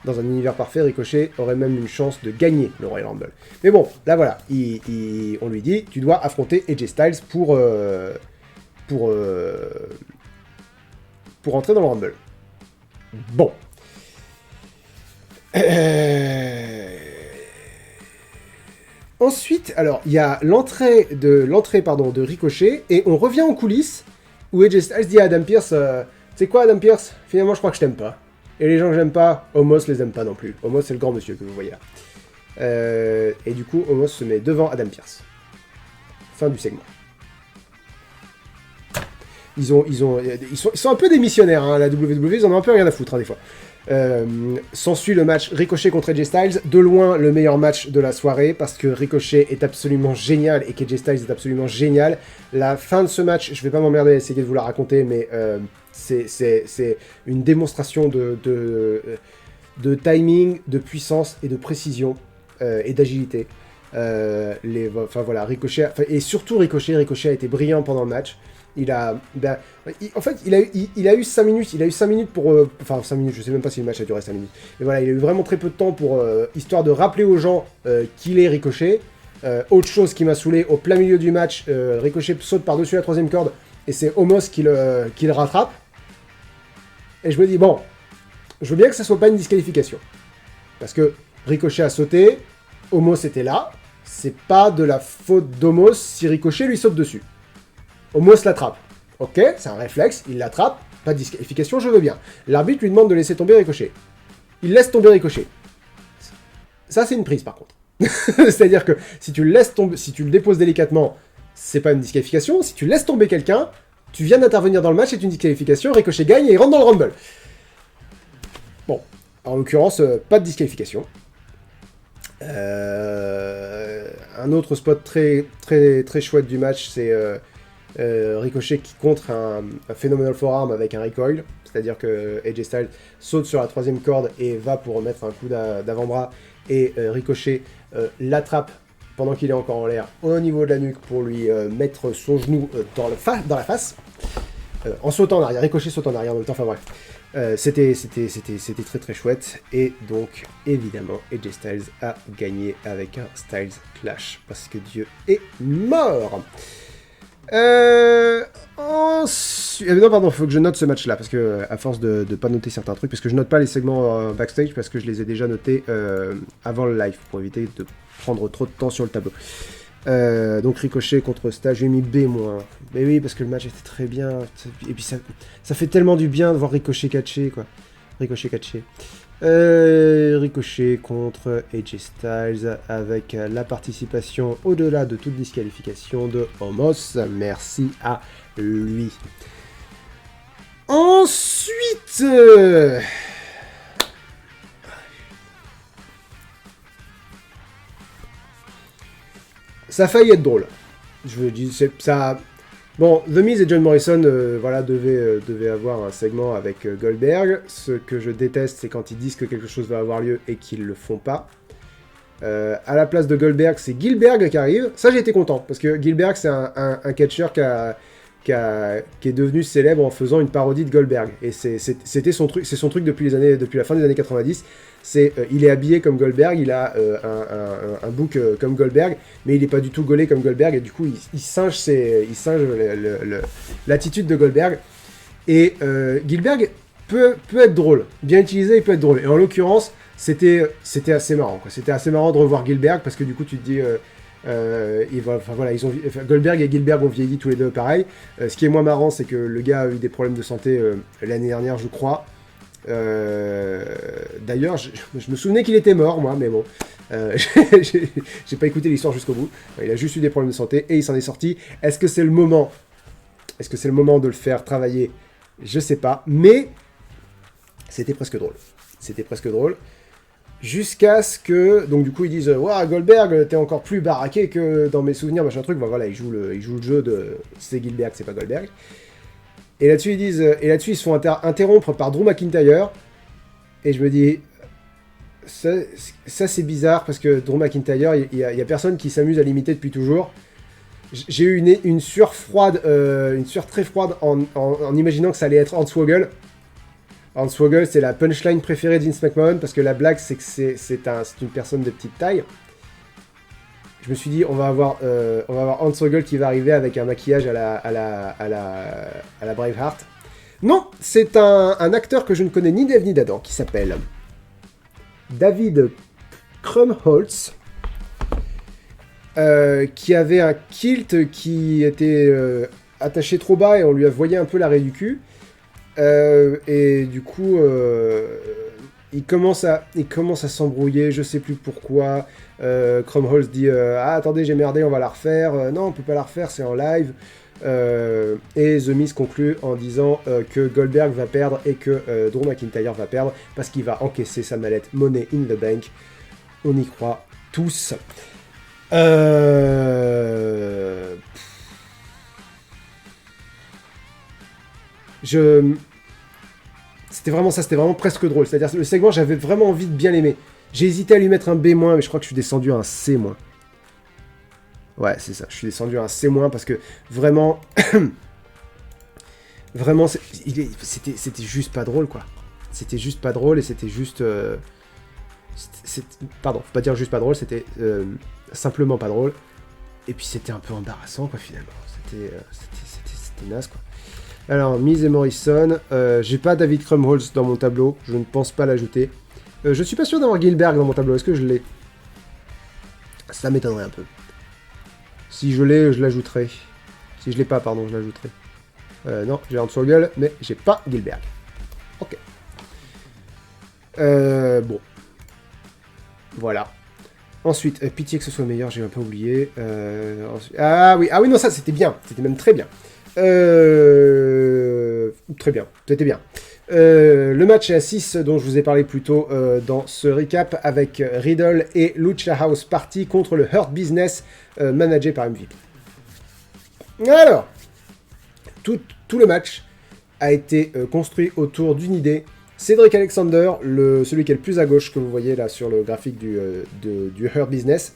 dans un univers parfait, Ricochet aurait même une chance de gagner le Royal Rumble. Mais bon, là voilà, on lui dit tu dois affronter AJ Styles pour entrer dans le Rumble. Bon. Ensuite, alors, il y a l'entrée de Ricochet, et on revient en coulisses, où AJ Styles dit à Adam Pearce, c'est quoi Adam Pearce? Finalement, je crois que je t'aime pas. Et les gens que j'aime pas, Omos les aime pas non plus. Omos, c'est le grand monsieur que vous voyez là. Et du coup, Omos se met devant Adam Pearce. Fin du segment. Ils sont un peu des missionnaires, hein, la WWE, ils en ont un peu rien à foutre, hein, des fois. S'ensuit le match Ricochet contre AJ Styles, de loin le meilleur match de la soirée, parce que Ricochet est absolument génial et qu'AJ Styles est absolument génial. La fin de ce match, je vais pas m'emmerder à essayer de vous la raconter, mais c'est une démonstration de timing, de puissance et de précision et d'agilité. Enfin voilà, Ricochet, et surtout Ricochet a été brillant pendant le match. Il a eu 5 minutes, pour... enfin, 5 minutes, je sais même pas si le match a duré 5 minutes. Mais voilà, il a eu vraiment très peu de temps pour... histoire de rappeler aux gens qu'il est Ricochet. Autre chose qui m'a saoulé, au plein milieu du match, Ricochet saute par-dessus la 3ème corde, et c'est Omos qui le rattrape. Et je me dis, bon, je veux bien que ça soit pas une disqualification. Parce que Ricochet a sauté, Omos était là, c'est pas de la faute d'Omos si Ricochet lui saute dessus. Omos l'attrape. Ok, c'est un réflexe, il l'attrape, pas de disqualification, je veux bien. L'arbitre lui demande de laisser tomber Ricochet. Il laisse tomber Ricochet. Ça, c'est une prise, par contre. C'est-à-dire que si tu le déposes délicatement, c'est pas une disqualification. Si tu laisses tomber quelqu'un, tu viens d'intervenir dans le match, c'est une disqualification, Ricochet gagne et il rentre dans le Rumble. Bon, en l'occurrence, pas de disqualification. Un autre spot très, très, très chouette du match, c'est... Ricochet qui contre un Phenomenal Forearm avec un recoil, c'est-à-dire que AJ Styles saute sur la 3ème corde et va pour remettre un coup d'avant-bras, et Ricochet l'attrape pendant qu'il est encore en l'air au niveau de la nuque pour lui mettre son genou dans la face, en sautant en arrière. Ricochet saute en arrière en même temps, enfin bref. C'était très très chouette, et donc évidemment AJ Styles a gagné avec un Styles Clash, parce que Dieu est mort. Ensuite... non, pardon, faut que je note ce match-là, parce que, à force de pas noter certains trucs, parce que je note pas les segments backstage, parce que je les ai déjà notés avant le live, pour éviter de prendre trop de temps sur le tableau. Donc Ricochet contre Styles, j'ai mis B-. Mais oui, parce que le match était très bien, et puis ça fait tellement du bien de voir Ricochet catcher, quoi. Ricochet contre AJ Styles avec la participation au-delà de toute disqualification de Omos. Merci à lui. Ensuite... ça a failli être drôle. Je veux dire, ça... Bon, The Miz et John Morrison voilà, devaient avoir un segment avec Goldberg. Ce que je déteste, c'est quand ils disent que quelque chose va avoir lieu et qu'ils le font pas. À la place de Goldberg, c'est Gillberg qui arrive. Ça, j'ai été content, parce que Gillberg, c'est un catcheur qui est devenu célèbre en faisant une parodie de Goldberg. Et c'était son truc, c'est son truc depuis la fin des années 90. Il est habillé comme Goldberg, il a un book comme Goldberg, mais il n'est pas du tout gaulé comme Goldberg, et du coup il singe l'attitude de Goldberg. Et Gillberg peut être drôle, bien utilisé, il peut être drôle. Et en l'occurrence, c'était assez marrant, quoi. C'était assez marrant de revoir Gillberg, parce que du coup tu te dis... Goldberg et Gillberg ont vieilli tous les deux pareil. Ce qui est moins marrant, c'est que le gars a eu des problèmes de santé l'année dernière, je crois. D'ailleurs, je me souvenais qu'il était mort, moi, mais bon. J'ai pas écouté l'histoire jusqu'au bout. Il a juste eu des problèmes de santé et il s'en est sorti. Est-ce que c'est le moment de le faire travailler? Je sais pas, mais c'était presque drôle. Jusqu'à ce que, donc du coup ils disent waouh, Goldberg, t'es encore plus baraqué que dans mes souvenirs, machin truc. Bah voilà, ils jouent le jeu de c'est Gilbert, c'est pas Goldberg. Et là-dessus ils disent, et là-dessus ils se font interrompre par Drew McIntyre. Et je me dis, ça c'est bizarre parce que Drew McIntyre, il y a personne qui s'amuse à l'imiter depuis toujours. J'ai eu une sueur froide, une sueur très froide en imaginant que ça allait être Hornswoggle. Hornswoggle, c'est la punchline préférée d'Vince McMahon parce que la blague, c'est que c'est une personne de petite taille. Je me suis dit, on va avoir Hornswoggle qui va arriver avec un maquillage à la Braveheart. Non, c'est un acteur que je ne connais ni d'Eve ni d'Adam qui s'appelle David Krumholtz. Qui avait un kilt qui était attaché trop bas et on lui a voyé un peu l'arrêt du cul. Et du coup, il commence à s'embrouiller, je sais plus pourquoi. Krumholtz dit ah attendez, j'ai merdé, on va la refaire. Non, on peut pas la refaire, c'est en live. Et The Miz conclut en disant que Goldberg va perdre et que Drew McIntyre va perdre parce qu'il va encaisser sa mallette Money in the Bank. On y croit tous. C'était vraiment ça, c'était vraiment presque drôle. C'est-à-dire le segment, j'avais vraiment envie de bien l'aimer. J'ai hésité à lui mettre un B-, mais je crois que je suis descendu à un C-. Ouais, c'est ça, je suis descendu à un C- parce que vraiment... vraiment, c'était juste pas drôle, quoi. C'était juste pas drôle et c'était juste... pardon, faut pas dire juste pas drôle, c'était simplement pas drôle. Et puis c'était un peu embarrassant, quoi, finalement. C'était naze, quoi. Alors, Miz et Morrison. J'ai pas David Krumholtz dans mon tableau. Je ne pense pas l'ajouter. Je suis pas sûr d'avoir Gilbert dans mon tableau. Est-ce que je l'ai? Ça m'étonnerait un peu. Si je l'ai, je l'ajouterai. Si je l'ai pas, pardon, je l'ajouterai. Non, j'ai Hornswoggle, mais j'ai pas Gilbert. Ok. Bon. Voilà. Ensuite, pitié que ce soit meilleur, j'ai un peu oublié. Ah oui, non, ça c'était bien. C'était même très bien. Très bien, c'était bien. Le match est à 6 dont je vous ai parlé plus tôt dans ce recap avec Riddle et Lucha House Party contre le Hurt Business managé par MVP. Alors, tout le match a été construit autour d'une idée. Cédric Alexander, celui qui est le plus à gauche que vous voyez là sur le graphique du Hurt Business.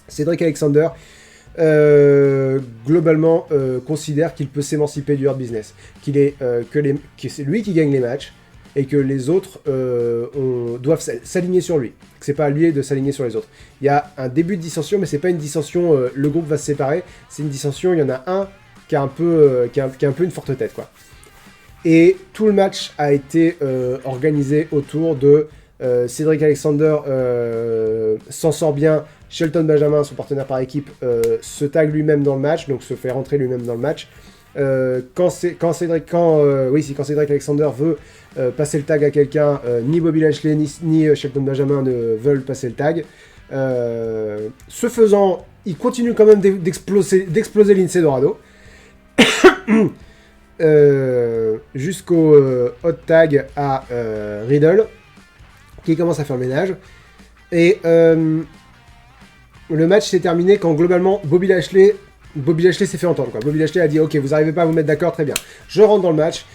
Cédric Alexander, globalement, considère qu'il peut s'émanciper du Hurt Business. Que c'est lui qui gagne les matchs et que les autres doivent s'aligner sur lui. Que c'est pas à lui de s'aligner sur les autres. Il y a un début de dissension, mais c'est pas une dissension, le groupe va se séparer. C'est une dissension, il y en a un qui a un peu une forte tête, quoi. Et tout le match a été organisé autour de Cédric Alexander s'en sort bien. Shelton Benjamin, son partenaire par équipe, se tag lui-même dans le match, donc se fait rentrer lui-même dans le match. Quand Cédric Alexander veut passer le tag à quelqu'un, ni Bobby Lashley ni Shelton Benjamin ne veulent passer le tag. Ce faisant, il continue quand même d'exploser Lince Dorado. Jusqu'au hot tag à Riddle qui commence à faire le ménage et le match s'est terminé quand globalement Bobby Lashley s'est fait entendre, quoi. Bobby Lashley a dit ok, vous arrivez pas à vous mettre d'accord, très bien, je rentre dans le match.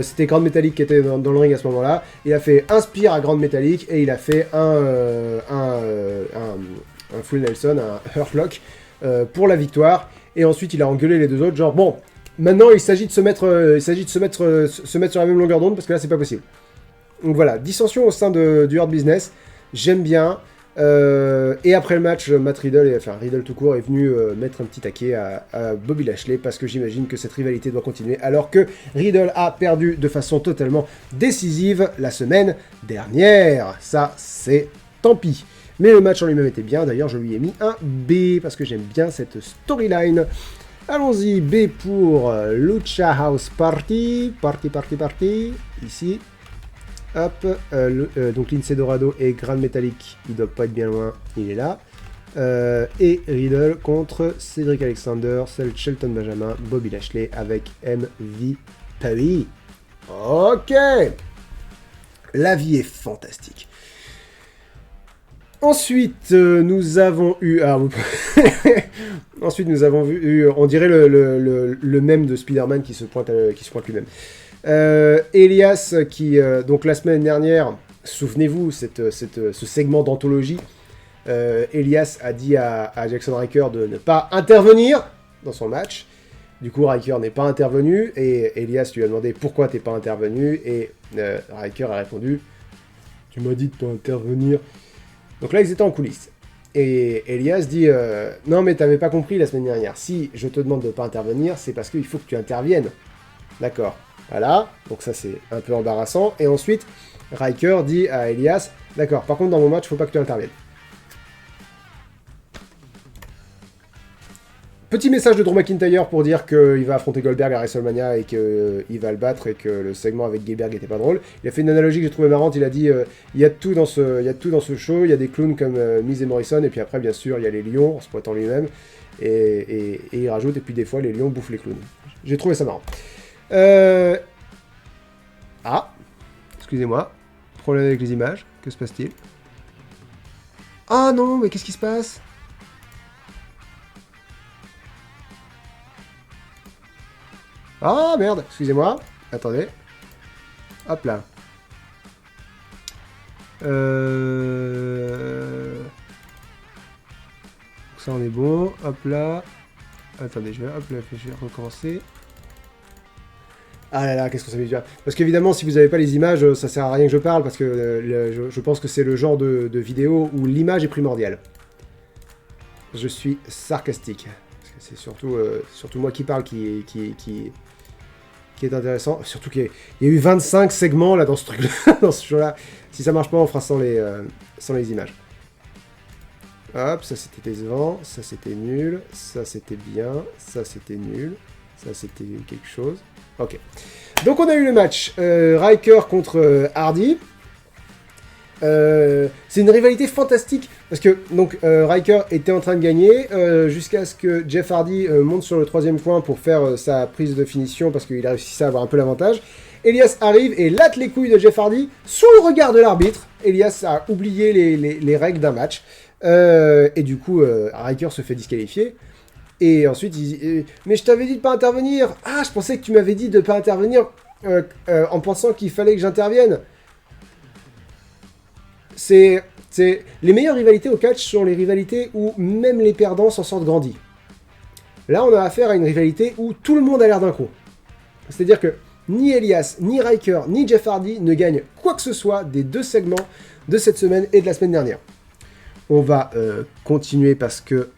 C'était Grand Metalik qui était dans le ring à ce moment là. Il a fait un spear à Grand Metalik et il a fait un full Nelson, un Hurt Lock pour la victoire, et ensuite il a engueulé les deux autres genre bon, maintenant, il s'agit de se mettre sur la même longueur d'onde parce que là, c'est pas possible. Donc voilà, dissension au sein du Hurt Business. J'aime bien. Et après le match, Riddle tout court, est venu mettre un petit taquet à Bobby Lashley parce que j'imagine que cette rivalité doit continuer alors que Riddle a perdu de façon totalement décisive la semaine dernière. Ça, c'est tant pis. Mais le match en lui-même était bien. D'ailleurs, je lui ai mis un B parce que j'aime bien cette storyline. Allons-y, B pour Lucha House Party. Party. Ici. Hop. Donc Lince Dorado et Grand Metalik. Il doit pas être bien loin. Il est là. Et Riddle contre Cédric Alexander, Shelton Benjamin, Bobby Lashley avec MVP. Ok. La vie est fantastique. Ensuite, nous avons eu... Ah, ensuite, nous avons eu, on dirait le mème de Spider-Man qui se pointe lui-même. Elias, qui, donc la semaine dernière, souvenez-vous, ce segment d'anthologie, Elias a dit à Jackson Ryker de ne pas intervenir dans son match. Du coup, Ryker n'est pas intervenu, et Elias lui a demandé pourquoi t'es pas intervenu, et Ryker a répondu « Tu m'as dit de pas intervenir ». Donc là, ils étaient en coulisses. Et Elias dit non, mais t'avais pas compris la semaine dernière. Si je te demande de pas intervenir, c'est parce qu'il faut que tu interviennes. D'accord. Voilà. Donc ça, c'est un peu embarrassant. Et ensuite, Ryker dit à Elias d'accord, par contre, dans mon match, faut pas que tu interviennes. Petit message de Drew McIntyre pour dire qu'il va affronter Goldberg à WrestleMania et qu'il va le battre et que le segment avec Goldberg était pas drôle. Il a fait une analogie que j'ai trouvée marrante, il a dit il y a tout dans ce show, il y a des clowns comme Miz et Morrison, et puis après bien sûr il y a les lions, en se pointant lui-même, et il rajoute, et puis des fois les lions bouffent les clowns. J'ai trouvé ça marrant. Ah, excusez-moi, problème avec les images, que se passe-t-il? Ah non, mais qu'est-ce qui se passe? Ah merde, excusez-moi. Attendez. Hop là. Ça on est bon. Hop là. Attendez, je vais recommencer. Ah là là, qu'est-ce qu'on s'est mis bien. Parce qu'évidemment, si vous n'avez pas les images, ça sert à rien que je parle, parce que je pense que c'est le genre de vidéo où l'image est primordiale. Je suis sarcastique. Parce que c'est surtout moi qui parle qui est intéressant, surtout qu'il y a eu 25 segments là dans ce truc-là, dans ce show-là. Si ça marche pas, on fera sans les images. Hop, ça c'était décevant, ça c'était nul, ça c'était bien, ça c'était nul, ça c'était quelque chose. Ok. Donc on a eu le match Ryker contre Hardy. C'est une rivalité fantastique parce que donc Ryker était en train de gagner jusqu'à ce que Jeff Hardy monte sur le troisième coin pour faire sa prise de finition parce qu'il a réussi à avoir un peu l'avantage. Elias arrive et latte les couilles de Jeff Hardy sous le regard de l'arbitre. Elias a oublié les règles d'un match et du coup Ryker se fait disqualifier. Et ensuite il dit mais je t'avais dit de pas intervenir. Ah, je pensais que tu m'avais dit de pas intervenir en pensant qu'il fallait que j'intervienne. C'est les meilleures rivalités au catch sont les rivalités où même les perdants s'en sortent grandis. Là, on a affaire à une rivalité où tout le monde a l'air d'un con. C'est-à-dire que ni Elias, ni Ryker, ni Jeff Hardy ne gagnent quoi que ce soit des deux segments de cette semaine et de la semaine dernière. On va continuer parce que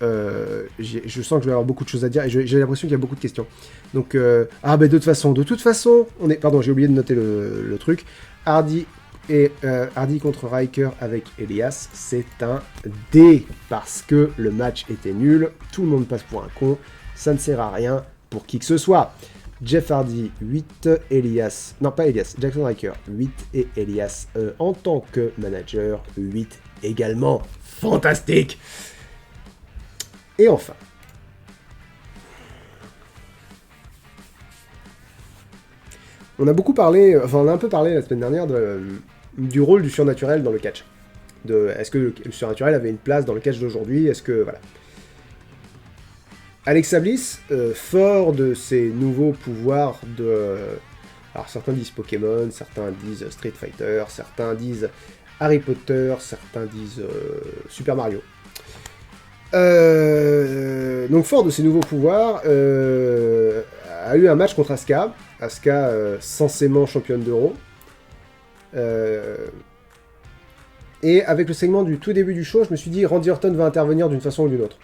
je sens que je vais avoir beaucoup de choses à dire et j'ai l'impression qu'il y a beaucoup de questions. Donc, de toute façon, on est... Pardon, j'ai oublié de noter le truc. Hardy contre Ryker avec Elias, c'est un D parce que le match était nul, tout le monde passe pour un con, ça ne sert à rien pour qui que ce soit. Jeff Hardy 8, Elias, non pas Elias, Jackson Ryker 8 et Elias en tant que manager 8 également. Fantastique. Et enfin, on a beaucoup parlé, enfin on a un peu parlé la semaine dernière du rôle du surnaturel dans le catch. Est-ce que le surnaturel avait une place dans le catch d'aujourd'hui? Est-ce que... Voilà. Alexa Bliss, fort de ses nouveaux pouvoirs de... Alors certains disent Pokémon, certains disent Street Fighter, certains disent Harry Potter, certains disent Super Mario. Donc fort de ses nouveaux pouvoirs, a eu un match contre Asuka. Asuka, censément championne d'Euro. Et avec le segment du tout début du show, je me suis dit Randy Orton va intervenir d'une façon ou d'une autre.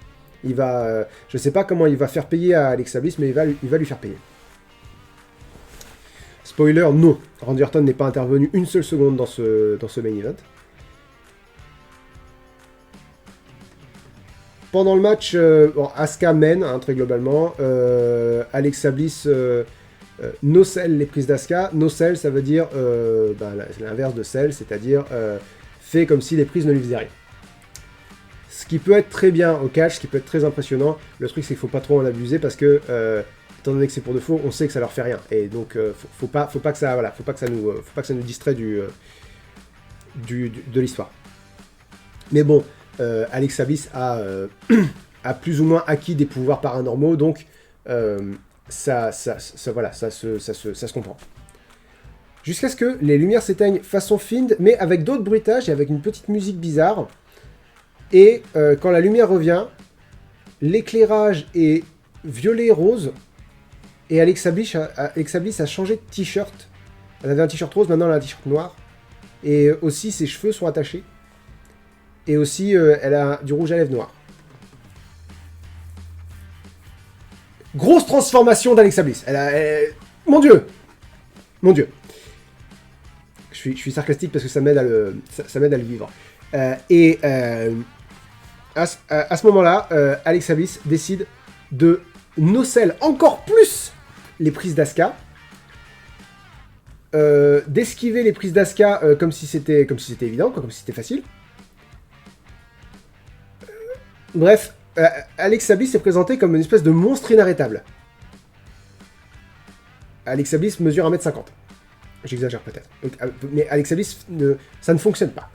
Il va, je sais pas comment il va faire payer à Alexa Bliss, mais il va lui faire payer. Spoiler, non. Randy Orton n'est pas intervenu une seule seconde dans ce main event. Pendant le match, Asuka mène, très globalement. Alexa Bliss no-sell les prises d'Asuka. No-sell, ça veut dire l'inverse de sell, c'est-à-dire fait comme si les prises ne lui faisaient rien. Ce qui peut être très bien au catch, ce qui peut être très impressionnant. Le truc, c'est qu'il ne faut pas trop en abuser parce que, étant donné que c'est pour de faux, on sait que ça leur fait rien. Et donc, faut pas que ça nous distrait de l'histoire. Mais bon, Alexa Bliss a plus ou moins acquis des pouvoirs paranormaux, donc voilà, ça se comprend. Jusqu'à ce que les lumières s'éteignent façon Find, mais avec d'autres bruitages et avec une petite musique bizarre. Et quand la lumière revient, l'éclairage est violet et rose. Et Alexa Bliss a changé de t-shirt. Elle avait un t-shirt rose, maintenant elle a un t-shirt noir. Et aussi ses cheveux sont attachés. Et aussi elle a du rouge à lèvres noir. Grosse transformation d'Alexa Bliss. Mon Dieu. Mon Dieu. Je suis sarcastique parce que ça m'aide à le vivre. À ce moment-là, Alexa Bliss décide de nocelle encore plus les prises d'Asuka, d'esquiver les prises d'Asuka comme si c'était évident, quoi, comme si c'était facile. Bref, Alexa Bliss est présentée comme une espèce de monstre inarrêtable. Alexa Bliss mesure 1m50. J'exagère peut-être. Mais Alexa Bliss, ça ne fonctionne pas.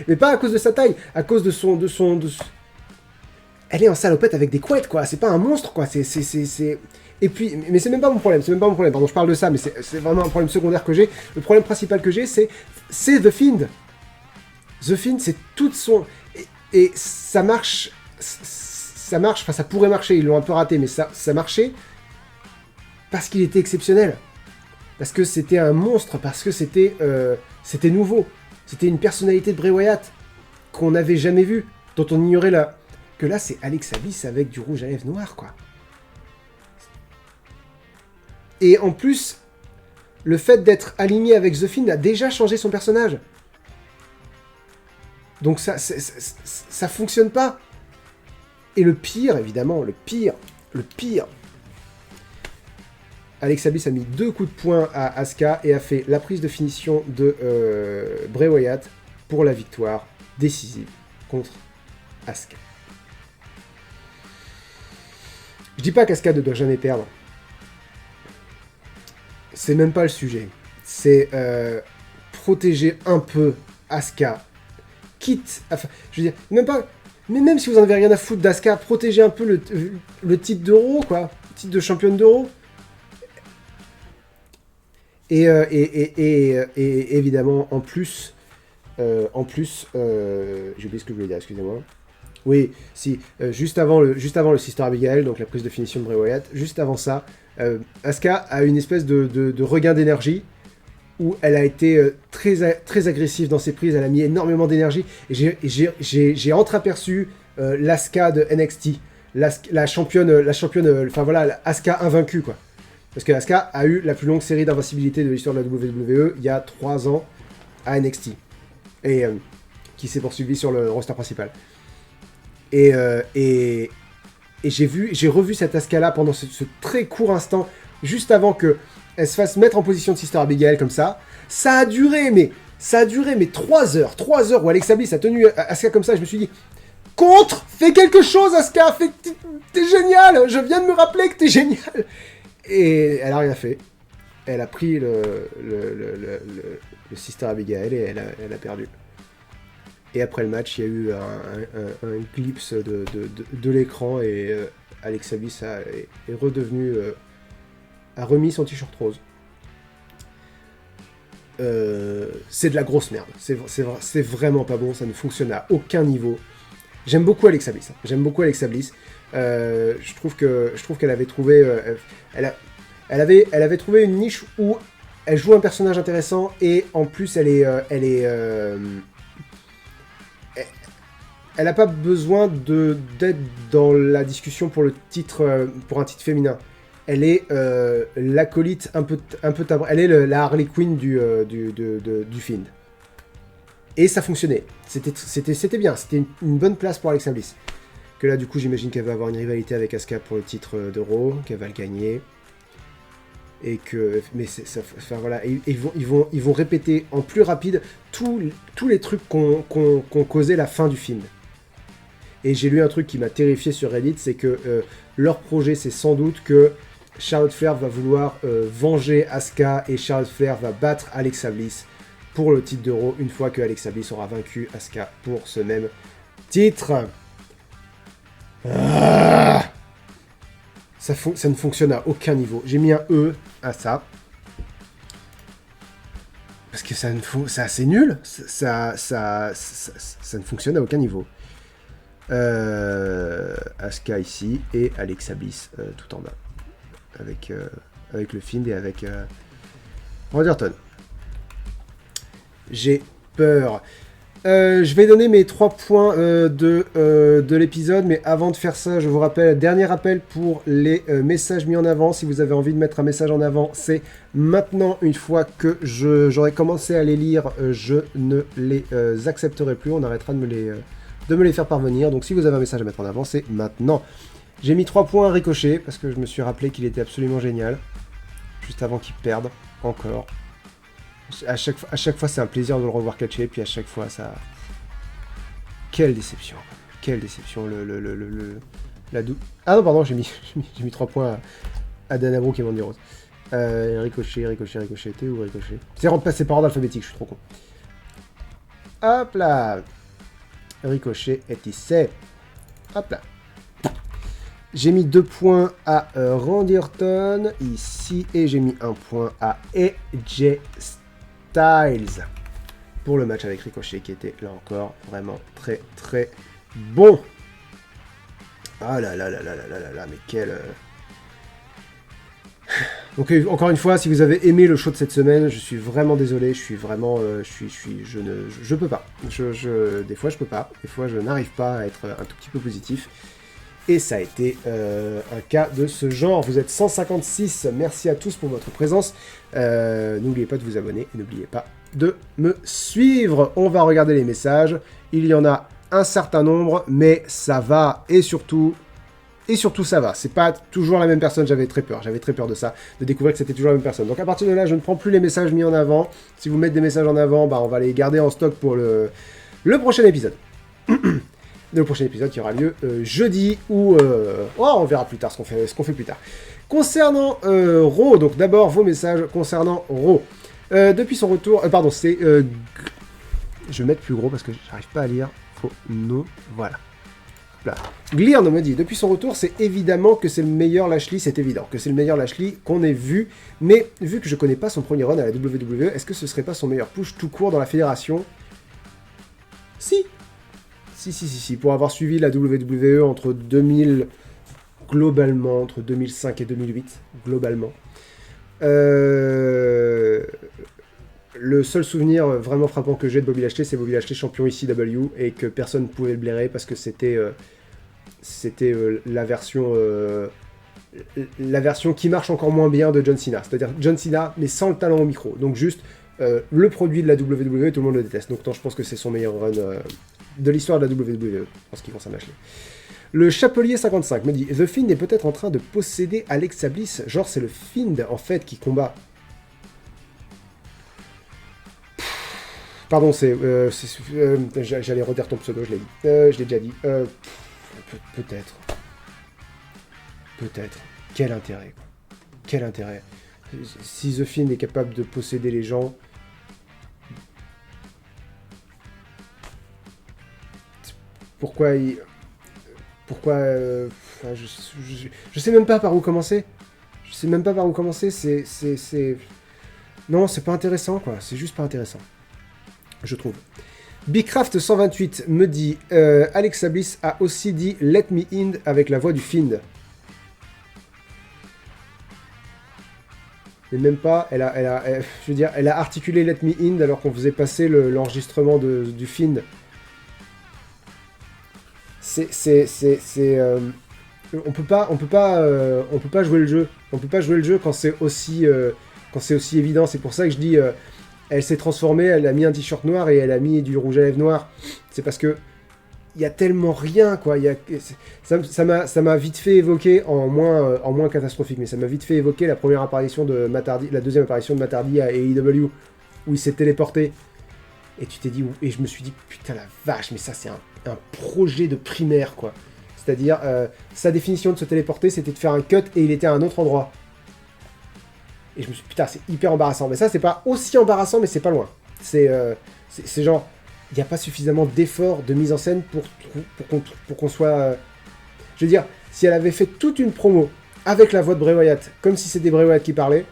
Mais pas à cause de sa taille, à cause de son... Elle est en salopette avec des couettes, quoi. C'est pas un monstre, quoi. Et puis, mais c'est même pas mon problème. Pardon, je parle de ça, mais c'est vraiment un problème secondaire que j'ai. Le problème principal que j'ai, c'est The Fiend. The Fiend, c'est toute son... Et ça marche... Enfin, ça pourrait marcher. Ils l'ont un peu raté, mais ça marchait parce qu'il était exceptionnel. Parce que c'était un monstre, parce que c'était nouveau. C'était une personnalité de Bray Wyatt qu'on n'avait jamais vue, dont on ignorait que là, c'est Alexa Bliss avec du rouge à lèvres noir, quoi. Et en plus, le fait d'être aligné avec The Fiend a déjà changé son personnage. Donc ça fonctionne pas. Et le pire, évidemment, le pire, Alexa Bliss a mis 2 coups de poing à Asuka et a fait la prise de finition de Bray Wyatt pour la victoire décisive contre Asuka. Je dis pas qu'Asuka ne doit jamais perdre. C'est même pas le sujet. C'est protéger un peu Asuka. Quitte... Enfin, je veux dire, même pas... Mais même si vous en avez rien à foutre d'Asuka, protéger un peu le titre d'Euro, quoi. Le titre de championne d'Euro. Et évidemment, en plus, j'ai oublié ce que je voulais dire, excusez-moi. Oui, si, juste avant le Sister Abigail, donc la prise de finition de Bray Wyatt, juste avant ça, Asuka a une espèce de regain d'énergie où elle a été très agressive dans ses prises, elle a mis énormément d'énergie, et j'ai entreaperçu l'Asuka de NXT, la championne, enfin voilà, Asuka invaincue, quoi. Parce que Asuka a eu la plus longue série d'invincibilité de l'histoire de la WWE il y a 3 ans à NXT. Et qui s'est poursuivi sur le roster principal. Et j'ai revu cette Asuka-là pendant ce très court instant, juste avant qu'elle se fasse mettre en position de Sister Abigail comme ça. Ça a duré, mais 3 heures. 3 heures où Alexa Bliss a tenu Asuka comme ça. Je me suis dit, fais quelque chose, Asuka, t'es génial. Je viens de me rappeler que t'es génial. Et elle a rien fait. Elle a pris le Sister Abigail et elle a perdu. Et après le match, il y a eu un glimpse de l'écran et Alexa Bliss est redevenu... a remis son t-shirt rose. C'est de la grosse merde. C'est vraiment pas bon, ça ne fonctionne à aucun niveau. J'aime beaucoup Alexa Bliss. Je trouve qu'elle avait trouvé... elle avait trouvé une niche où elle joue un personnage intéressant et en plus elle n'a pas besoin d'être dans la discussion pour un titre féminin. Elle est l'acolyte un peu tabou. Elle est la Harley Quinn du Fiend. Et ça fonctionnait. C'était bien. C'était une bonne place pour Alexa Bliss. Que là, du coup, j'imagine qu'elle va avoir une rivalité avec Asuka pour le titre d'Euro, qu'elle va le gagner. Et que... Mais enfin, voilà. Ils vont répéter en plus rapide tous les trucs qu'ont causé la fin du film. Et j'ai lu un truc qui m'a terrifié sur Reddit, c'est que leur projet, c'est sans doute que Charlotte Flair va vouloir venger Asuka et Charlotte Flair va battre Alexa Bliss pour le titre de Raw une fois que Alexa Bliss aura vaincu Asuka pour ce même titre. Ça ne fonctionne à aucun niveau. J'ai mis un E à ça. Parce que c'est assez nul. Ça ne fonctionne à aucun niveau. Asuka ici et Alexa Bliss tout en bas. Avec le Fiend et avec Randy Orton. J'ai peur. Je vais donner mes 3 points de l'épisode, mais avant de faire ça, je vous rappelle, dernier rappel pour les messages mis en avant. Si vous avez envie de mettre un message en avant, c'est maintenant. Une fois que j'aurai commencé à les lire, je ne les accepterai plus. On arrêtera de me les faire parvenir. Donc si vous avez un message à mettre en avant, c'est maintenant. J'ai mis 3 points à Ricochet, parce que je me suis rappelé qu'il était absolument génial. Juste avant qu'il perde, encore. À chaque fois, c'est un plaisir de le revoir catcher, puis à chaque fois, ça... Quelle déception. Quelle déception, Ah non, pardon, j'ai mis 3 points à Dana Brooke et Mandy Rose. Ricochet, t'es où, Ricochet? C'est par ordre alphabétique, je suis trop con. Hop là. Ricochet est ici. Hop là. J'ai mis 2 points à Randy Orton, ici, et j'ai mis 1 point à AJ Styles pour le match avec Ricochet qui était là encore vraiment très très bon. Ah là là là là là là là, mais quel... Donc encore une fois, si vous avez aimé le show de cette semaine, je suis vraiment désolé, je suis vraiment... je peux pas. Des fois je peux pas, des fois je n'arrive pas à être un tout petit peu positif. Et ça a été un cas de ce genre. Vous êtes 156. Merci à tous pour votre présence. N'oubliez pas de vous abonner et n'oubliez pas de me suivre. On va regarder les messages. Il y en a un certain nombre, mais ça va. Et surtout ça va. C'est pas toujours la même personne. J'avais très peur de ça, de découvrir que c'était toujours la même personne. Donc à partir de là, je ne prends plus les messages mis en avant. Si vous mettez des messages en avant, bah, on va les garder en stock pour le prochain épisode. Le prochain épisode qui aura lieu jeudi ou... on verra plus tard ce qu'on fait plus tard. Concernant Raw, donc d'abord vos messages concernant Raw. Depuis son retour... pardon, c'est... je vais mettre plus gros parce que j'arrive pas à lire. Voilà. Là. Glirn me dit, depuis son retour, c'est évidemment que c'est le meilleur Lashley, c'est évident que c'est le meilleur Lashley qu'on ait vu, mais vu que je connais pas son premier run à la WWE, est-ce que ce serait pas son meilleur push tout court dans la fédération? Si, pour avoir suivi la WWE entre 2000, globalement, entre 2005 et 2008, globalement. Le seul souvenir vraiment frappant que j'ai de Bobby Lashley, c'est Bobby Lashley champion ECW, et que personne ne pouvait le blairer parce que c'était la version qui marche encore moins bien de John Cena. C'est-à-dire John Cena, mais sans le talent au micro. Donc juste le produit de la WWE, tout le monde le déteste. Donc je pense que c'est son meilleur run... de l'histoire de la WWE, en ce qui concerne Lashley. Le Chapelier 55 me dit, The Fiend est peut-être en train de posséder Alexa Bliss, genre c'est le Fiend en fait qui combat. Pardon, j'allais redire ton pseudo, je l'ai dit. Je l'ai déjà dit. Peut-être. Quel intérêt, quoi. Quel intérêt. Si The Fiend est capable de posséder les gens... Pourquoi je sais même pas par où commencer. Non, c'est pas intéressant, quoi. C'est juste pas intéressant. Je trouve. Bigcraft 128 me dit Alexa Bliss a aussi dit Let me in avec la voix du Fiend. Mais même pas, elle a articulé Let me in alors qu'on faisait passer l'enregistrement du Fiend. On peut pas jouer le jeu. On peut pas jouer le jeu quand c'est aussi évident. C'est pour ça que je dis, elle s'est transformée, elle a mis un t-shirt noir et elle a mis du rouge à lèvres noir. C'est parce que il y a tellement rien, quoi. Ça m'a vite fait évoquer, en moins catastrophique, mais ça m'a vite fait évoquer la première apparition de Matt Hardy, la deuxième apparition de Matt Hardy à AEW, où il s'est téléporté. Et tu t'es dit, et je me suis dit, putain la vache, mais ça c'est un projet de primaire, quoi. C'est-à-dire, sa définition de se téléporter, c'était de faire un cut et il était à un autre endroit. Et je me suis dit, putain, c'est hyper embarrassant. Mais ça, c'est pas aussi embarrassant, mais c'est pas loin. C'est genre, il n'y a pas suffisamment d'efforts de mise en scène pour qu'on soit... je veux dire, si elle avait fait toute une promo avec la voix de Bray Wyatt, comme si c'était Bray Wyatt qui parlait,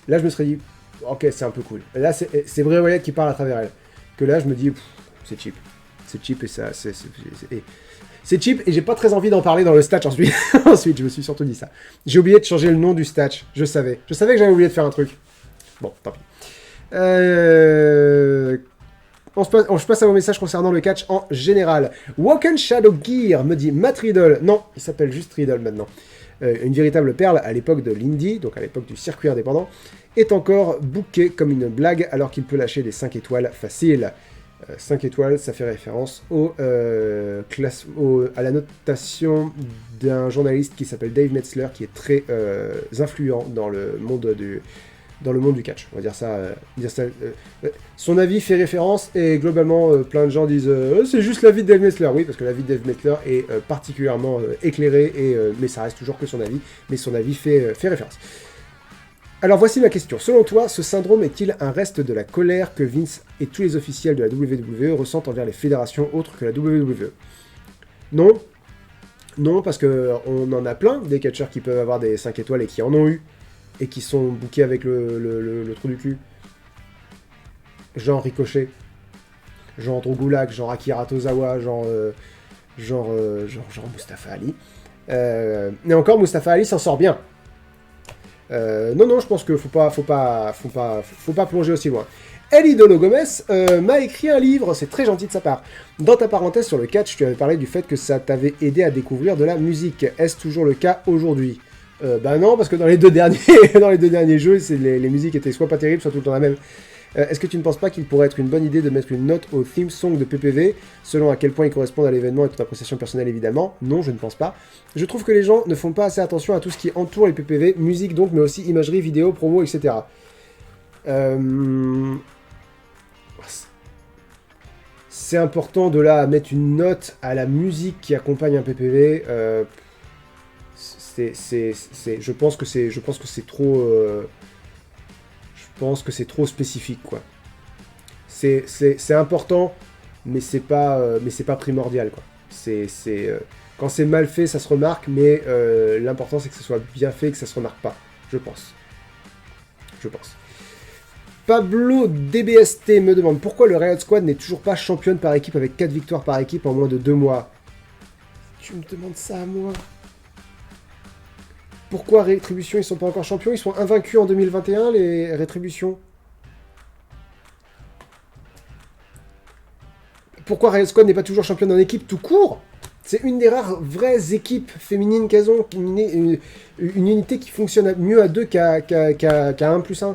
là je me serais dit, ok, c'est un peu cool. Là, c'est Bray Wyatt qui parle à travers elle. Que là, je me dis, c'est cheap. C'est cheap et ça... C'est cheap et j'ai pas très envie d'en parler dans le Statch ensuite. Ensuite, je me suis surtout dit ça. J'ai oublié de changer le nom du Statch. Je savais. Je savais que j'avais oublié de faire un truc. Bon, tant pis. Je passe à vos messages concernant le catch en général. Woken Shadow Gear me dit Matt Riddle. Non, il s'appelle juste Riddle maintenant. Une véritable perle à l'époque de l'Indie, donc à l'époque du circuit indépendant, est encore booké comme une blague alors qu'il peut lâcher des 5 étoiles faciles. 5 étoiles, ça fait référence à la notation d'un journaliste qui s'appelle Dave Metzler, qui est très influent dans le monde du catch. On va dire ça. Son avis fait référence et globalement, plein de gens disent c'est juste l'avis de Dave Metzler. Oui, parce que l'avis de Dave Metzler est particulièrement éclairé, mais ça reste toujours que son avis. Mais son avis fait référence. Alors voici ma question. Selon toi, ce syndrome est-il un reste de la colère que Vince et tous les officiels de la WWE ressentent envers les fédérations autres que la WWE? Non. Non, parce qu'on en a plein, des catcheurs qui peuvent avoir des 5 étoiles et qui en ont eu, et qui sont bookés avec le trou du cul. Genre Ricochet, genre Drew Gulak, genre Akira Tozawa, genre Mustafa Ali. Et encore, Mustafa Ali s'en sort bien. Non, je pense que faut pas plonger aussi loin. Elidolo Gomez m'a écrit un livre, c'est très gentil de sa part. Dans ta parenthèse sur le catch, tu avais parlé du fait que ça t'avait aidé à découvrir de la musique. Est-ce toujours le cas aujourd'hui? Bah non, parce que dans les deux derniers jeux, les musiques étaient soit pas terribles, soit tout le temps la même. Est-ce que tu ne penses pas qu'il pourrait être une bonne idée de mettre une note au theme song de PPV, selon à quel point ils correspondent à l'événement et toute appréciation personnelle évidemment? Non, je ne pense pas. Je trouve que les gens ne font pas assez attention à tout ce qui entoure les PPV, musique donc, mais aussi imagerie, vidéo, promo, etc. C'est important de là mettre une note à la musique qui accompagne un PPV. Je pense que c'est trop... Je pense que c'est trop spécifique, quoi. C'est important, mais c'est pas primordial, quoi. Quand c'est mal fait, ça se remarque, mais l'important, c'est que ce soit bien fait et que ça se remarque pas. Je pense. Pablo DBST me demande pourquoi le Riot Squad n'est toujours pas championne par équipe avec 4 victoires par équipe en moins de 2 mois. Tu me demandes ça à moi? Pourquoi Rétribution, ils sont pas encore champions? Ils sont invaincus en 2021, les Rétributions. Pourquoi Riot Squad n'est pas toujours championne en équipe tout court? C'est une des rares vraies équipes féminines qu'elles ont, une unité qui fonctionne mieux à 2 qu'à 1+1.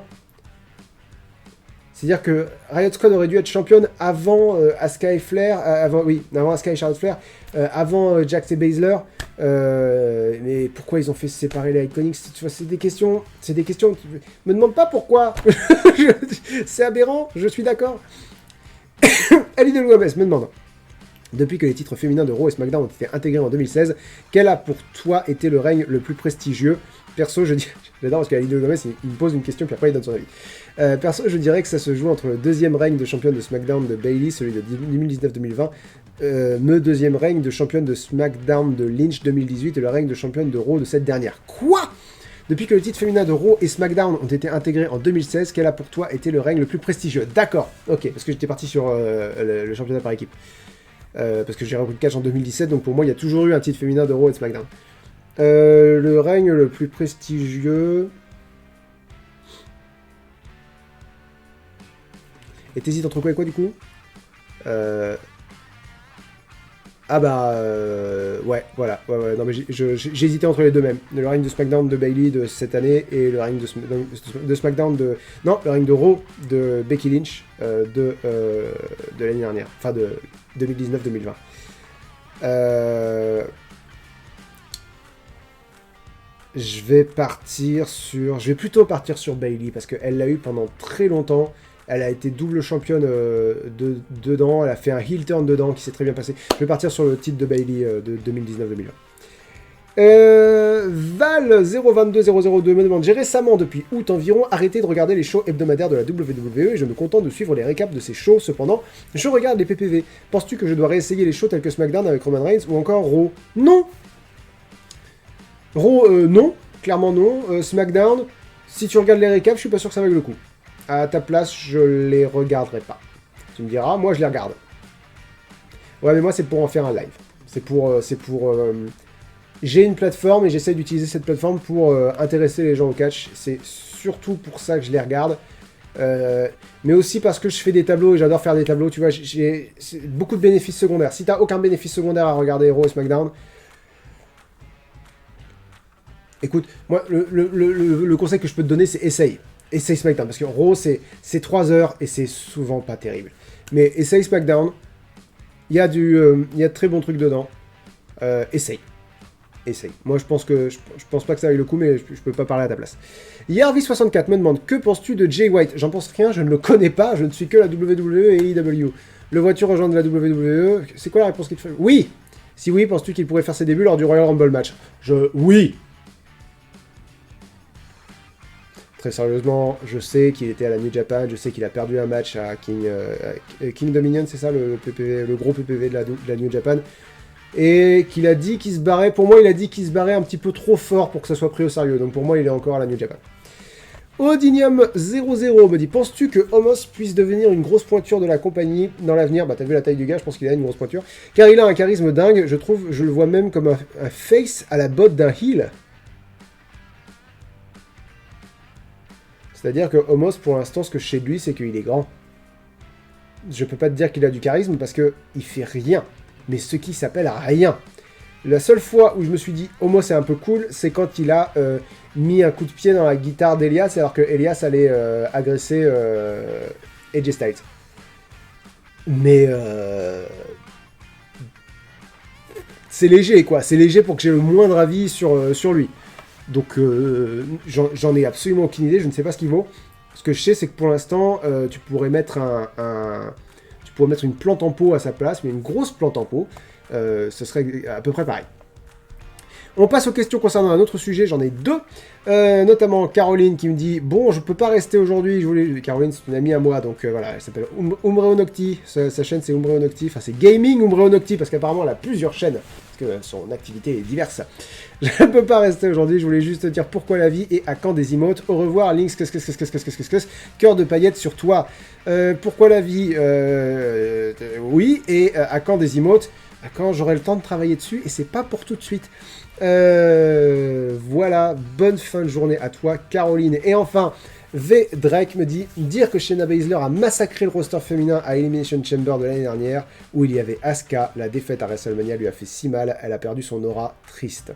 C'est-à-dire que Riot Squad aurait dû être championne avant Asuka et Flair, avant Asuka et Charlotte Flair, avant Jax et Baszler. Mais pourquoi ils ont fait séparer les Iconics? C'est des questions. Me demande pas pourquoi. C'est aberrant, je suis d'accord. Ali de Gomez me demande. Depuis que les titres féminins de Raw et SmackDown ont été intégrés en 2016, quel a pour toi été le règne le plus prestigieux? Perso, j'adore parce qu'Ali de Gomez, il me pose une question puis après il donne son avis. Perso, je dirais que ça se joue entre le deuxième règne de championne de SmackDown de Bayley, celui de 2019-2020, le deuxième règne de championne de SmackDown de Lynch 2018 et le règne de championne de Raw de cette dernière. Quoi? Depuis que le titre féminin de Raw et SmackDown ont été intégrés en 2016, quel a pour toi été le règne le plus prestigieux? D'accord, ok, parce que j'étais parti sur le championnat par équipe. Parce que j'ai repris le catch en 2017, donc pour moi il y a toujours eu un titre féminin de Raw et de SmackDown. Le règne le plus prestigieux... Et t'hésites entre quoi et quoi du coup? Ouais, voilà. Ouais, non mais j'hésitais entre les deux même. Le règne de SmackDown de Bayley de cette année et le règne de SmackDown de... Non, le règne de Raw de Becky Lynch de l'année dernière. Enfin de 2019-2020. Je vais plutôt partir sur Bayley parce qu'elle l'a eu pendant très longtemps. Elle a été double championne dedans. Elle a fait un heel turn dedans qui s'est très bien passé. Je vais partir sur le titre de Bayley de 2019-2020. Val022002 me demande: j'ai récemment, depuis août environ, arrêté de regarder les shows hebdomadaires de la WWE et je me contente de suivre les récaps de ces shows. Cependant, je regarde les PPV. Penses-tu que je dois réessayer les shows tels que SmackDown avec Roman Reigns ou encore Raw? Non. Raw, non. Clairement non. SmackDown, si tu regardes les récaps, je suis pas sûr que ça vaille le coup. À ta place, je les regarderai pas. Tu me diras, moi je les regarde. Ouais, mais moi c'est pour en faire un live. J'ai une plateforme et j'essaie d'utiliser cette plateforme pour intéresser les gens au catch. C'est surtout pour ça que je les regarde. Mais aussi parce que je fais des tableaux et j'adore faire des tableaux. Tu vois, j'ai beaucoup de bénéfices secondaires. Si t'as aucun bénéfice secondaire à regarder Raw et SmackDown, écoute, moi, le conseil que je peux te donner, c'est essaye. Essaye SmackDown. Parce que Raw, c'est 3 heures et c'est souvent pas terrible. Mais essaye SmackDown. Il y a de très bons trucs dedans. Essaye. Moi, je pense pas que ça vaille le coup, mais je peux pas parler à ta place. Yarvi64 me demande: que penses-tu de Jay White? J'en pense rien, je ne le connais pas, je ne suis que la WWE et AEW. Le vois-tu rejoindre la WWE? C'est quoi la réponse qu'il te fait? Oui. Si oui, penses-tu qu'il pourrait faire ses débuts lors du Royal Rumble match? Oui. Très sérieusement, je sais qu'il était à la New Japan, je sais qu'il a perdu un match à King Dominion, c'est ça, le gros PPV de la New Japan. Et qu'il a dit qu'il se barrait, pour moi il a dit qu'il se barrait un petit peu trop fort pour que ça soit pris au sérieux, donc pour moi il est encore à la New Japan. Odinium00 me dit: penses-tu que Omos puisse devenir une grosse pointure de la compagnie dans l'avenir? Bah t'as vu la taille du gars, je pense qu'il a une grosse pointure. Car il a un charisme dingue, je le vois même comme un face à la botte d'un heel. C'est-à-dire que Omos, pour l'instant, ce que je sais de lui, c'est qu'il est grand. Je peux pas te dire qu'il a du charisme parce qu'il fait rien. Mais ce qui s'appelle rien. La seule fois où je me suis dit Omos c'est un peu cool, c'est quand il a mis un coup de pied dans la guitare d'Elias alors que Elias allait agresser AJ Styles. Mais c'est léger quoi, c'est léger pour que j'ai le moindre avis sur lui. Donc j'en ai absolument aucune idée, je ne sais pas ce qu'il vaut. Ce que je sais c'est que pour l'instant tu pourrais mettre une plante en pot à sa place, mais une grosse plante en pot, ce serait à peu près pareil. On passe aux questions concernant un autre sujet, j'en ai deux, notamment Caroline qui me dit: bon, je peux pas rester aujourd'hui, Caroline c'est une amie à moi, donc voilà, elle s'appelle Umbreo Nocti, sa chaîne c'est Umbreo Nocti, enfin c'est Gaming Umbreo Nocti, parce qu'apparemment elle a plusieurs chaînes, parce que son activité est diverse. Je ne peux pas rester aujourd'hui, je voulais juste te dire pourquoi la vie et à quand des emotes. Au revoir, Lynx, cœur de paillettes sur toi. Pourquoi la vie oui, et à quand des emotes? À quand j'aurai le temps de travailler dessus, et c'est pas pour tout de suite. Voilà, bonne fin de journée à toi, Caroline. Et enfin, V. Drake me dit: dire que Shayna Baszler a massacré le roster féminin à Elimination Chamber de l'année dernière, où il y avait Asuka, la défaite à WrestleMania lui a fait si mal, elle a perdu son aura, triste.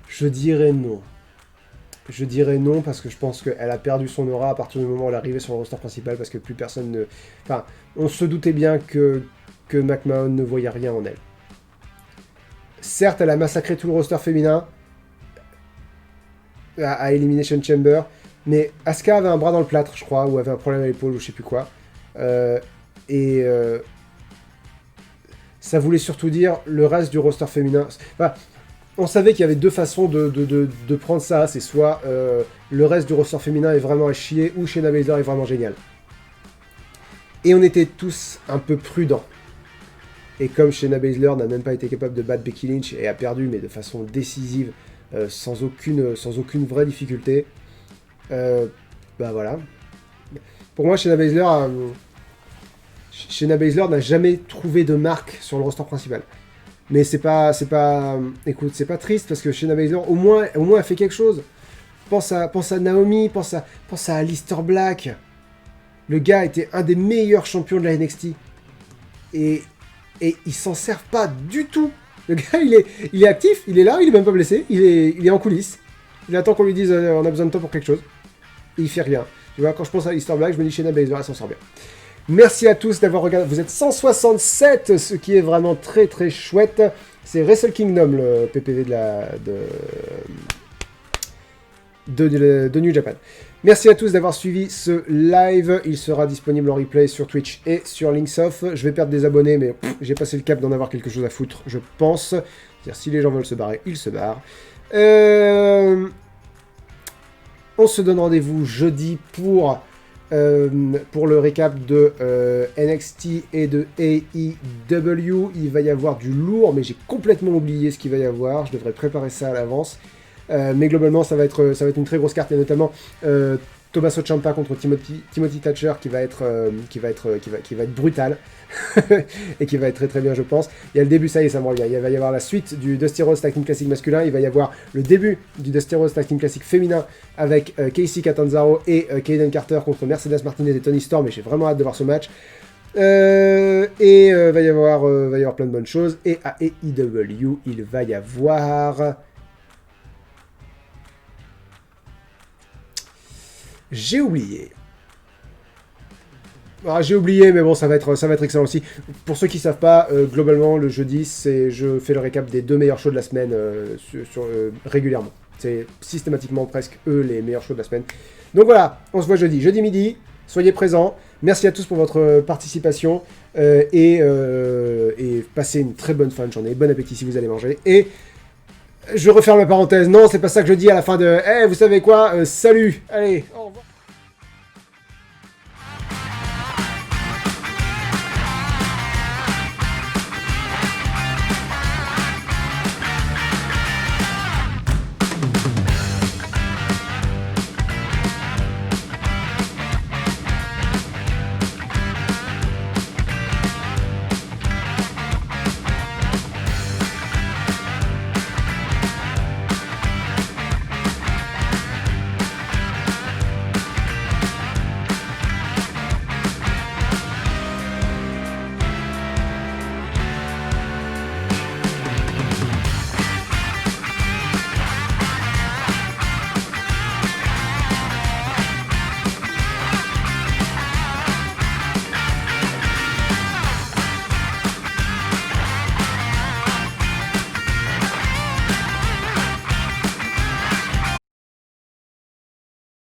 Je dirais non. Je dirais non parce que je pense qu'elle a perdu son aura à partir du moment où elle est arrivée sur le roster principal, parce que plus personne ne... Enfin, on se doutait bien que McMahon ne voyait rien en elle. Certes, elle a massacré tout le roster féminin à Elimination Chamber, mais Asuka avait un bras dans le plâtre, je crois, ou avait un problème à l'épaule, ou je sais plus quoi. Ça voulait surtout dire le reste du roster féminin... Enfin, on savait qu'il y avait deux façons de prendre ça. C'est soit le reste du roster féminin est vraiment à chier, ou Shayna Baszler est vraiment génial. Et on était tous un peu prudents. Et comme Shayna Baszler n'a même pas été capable de battre Becky Lynch et a perdu, mais de façon décisive, sans aucune vraie difficulté, bah voilà. Pour moi, Shayna Baszler n'a jamais trouvé de marque sur le roster principal. Mais écoute, c'est pas triste parce que Shayna Baszler, au moins, elle fait quelque chose. Pense à Naomi, pense à Aleister Black. Le gars était un des meilleurs champions de la NXT. Et ils s'en servent pas du tout. Le gars, il est actif, il est là, il est même pas blessé, il est en coulisses. Il attend qu'on lui dise on a besoin de toi pour quelque chose. Et il fait rien. Tu vois, quand je pense à Aleister Black, je me dis Shayna Baszler, elle s'en sort bien. Merci à tous d'avoir regardé. Vous êtes 167, ce qui est vraiment très très chouette. C'est Wrestle Kingdom, le PPV de New Japan. Merci à tous d'avoir suivi ce live. Il sera disponible en replay sur Twitch et sur Linksoft. Je vais perdre des abonnés, mais j'ai passé le cap d'en avoir quelque chose à foutre, je pense. C'est-à-dire, si les gens veulent se barrer, ils se barrent. On se donne rendez-vous jeudi pour le récap de NXT et de AEW. Il va y avoir du lourd, mais j'ai complètement oublié ce qu'il va y avoir. Je devrais préparer ça à l'avance. Mais globalement, ça va être une très grosse carte, et notamment Tommaso Ciampa contre Timothy Thatcher qui va être brutal et qui va être très très bien, je pense. Il y a le début, ça y est, ça me revient. Il va y avoir la suite du Dusty Rhodes Tag Team Classic masculin. Il va y avoir le début du Dusty Rhodes Tag Team Classic féminin avec Casey Catanzaro et Kaden Carter contre Mercedes Martinez et Toni Storm. Et j'ai vraiment hâte de voir ce match. Va y avoir plein de bonnes choses. Et à AEW, il va y avoir... J'ai oublié. J'ai oublié, mais bon, ça va être excellent aussi. Pour ceux qui ne savent pas, globalement, le jeudi, je fais le récap des 2 meilleurs shows de la semaine régulièrement. C'est systématiquement presque eux les meilleurs shows de la semaine. Donc voilà, on se voit jeudi midi. Soyez présents. Merci à tous pour votre participation. Et passez une très bonne fin de journée. Bon appétit si vous allez manger. Et je referme la parenthèse. Non, c'est pas ça que je dis à la fin de... vous savez quoi, salut. Allez, au revoir.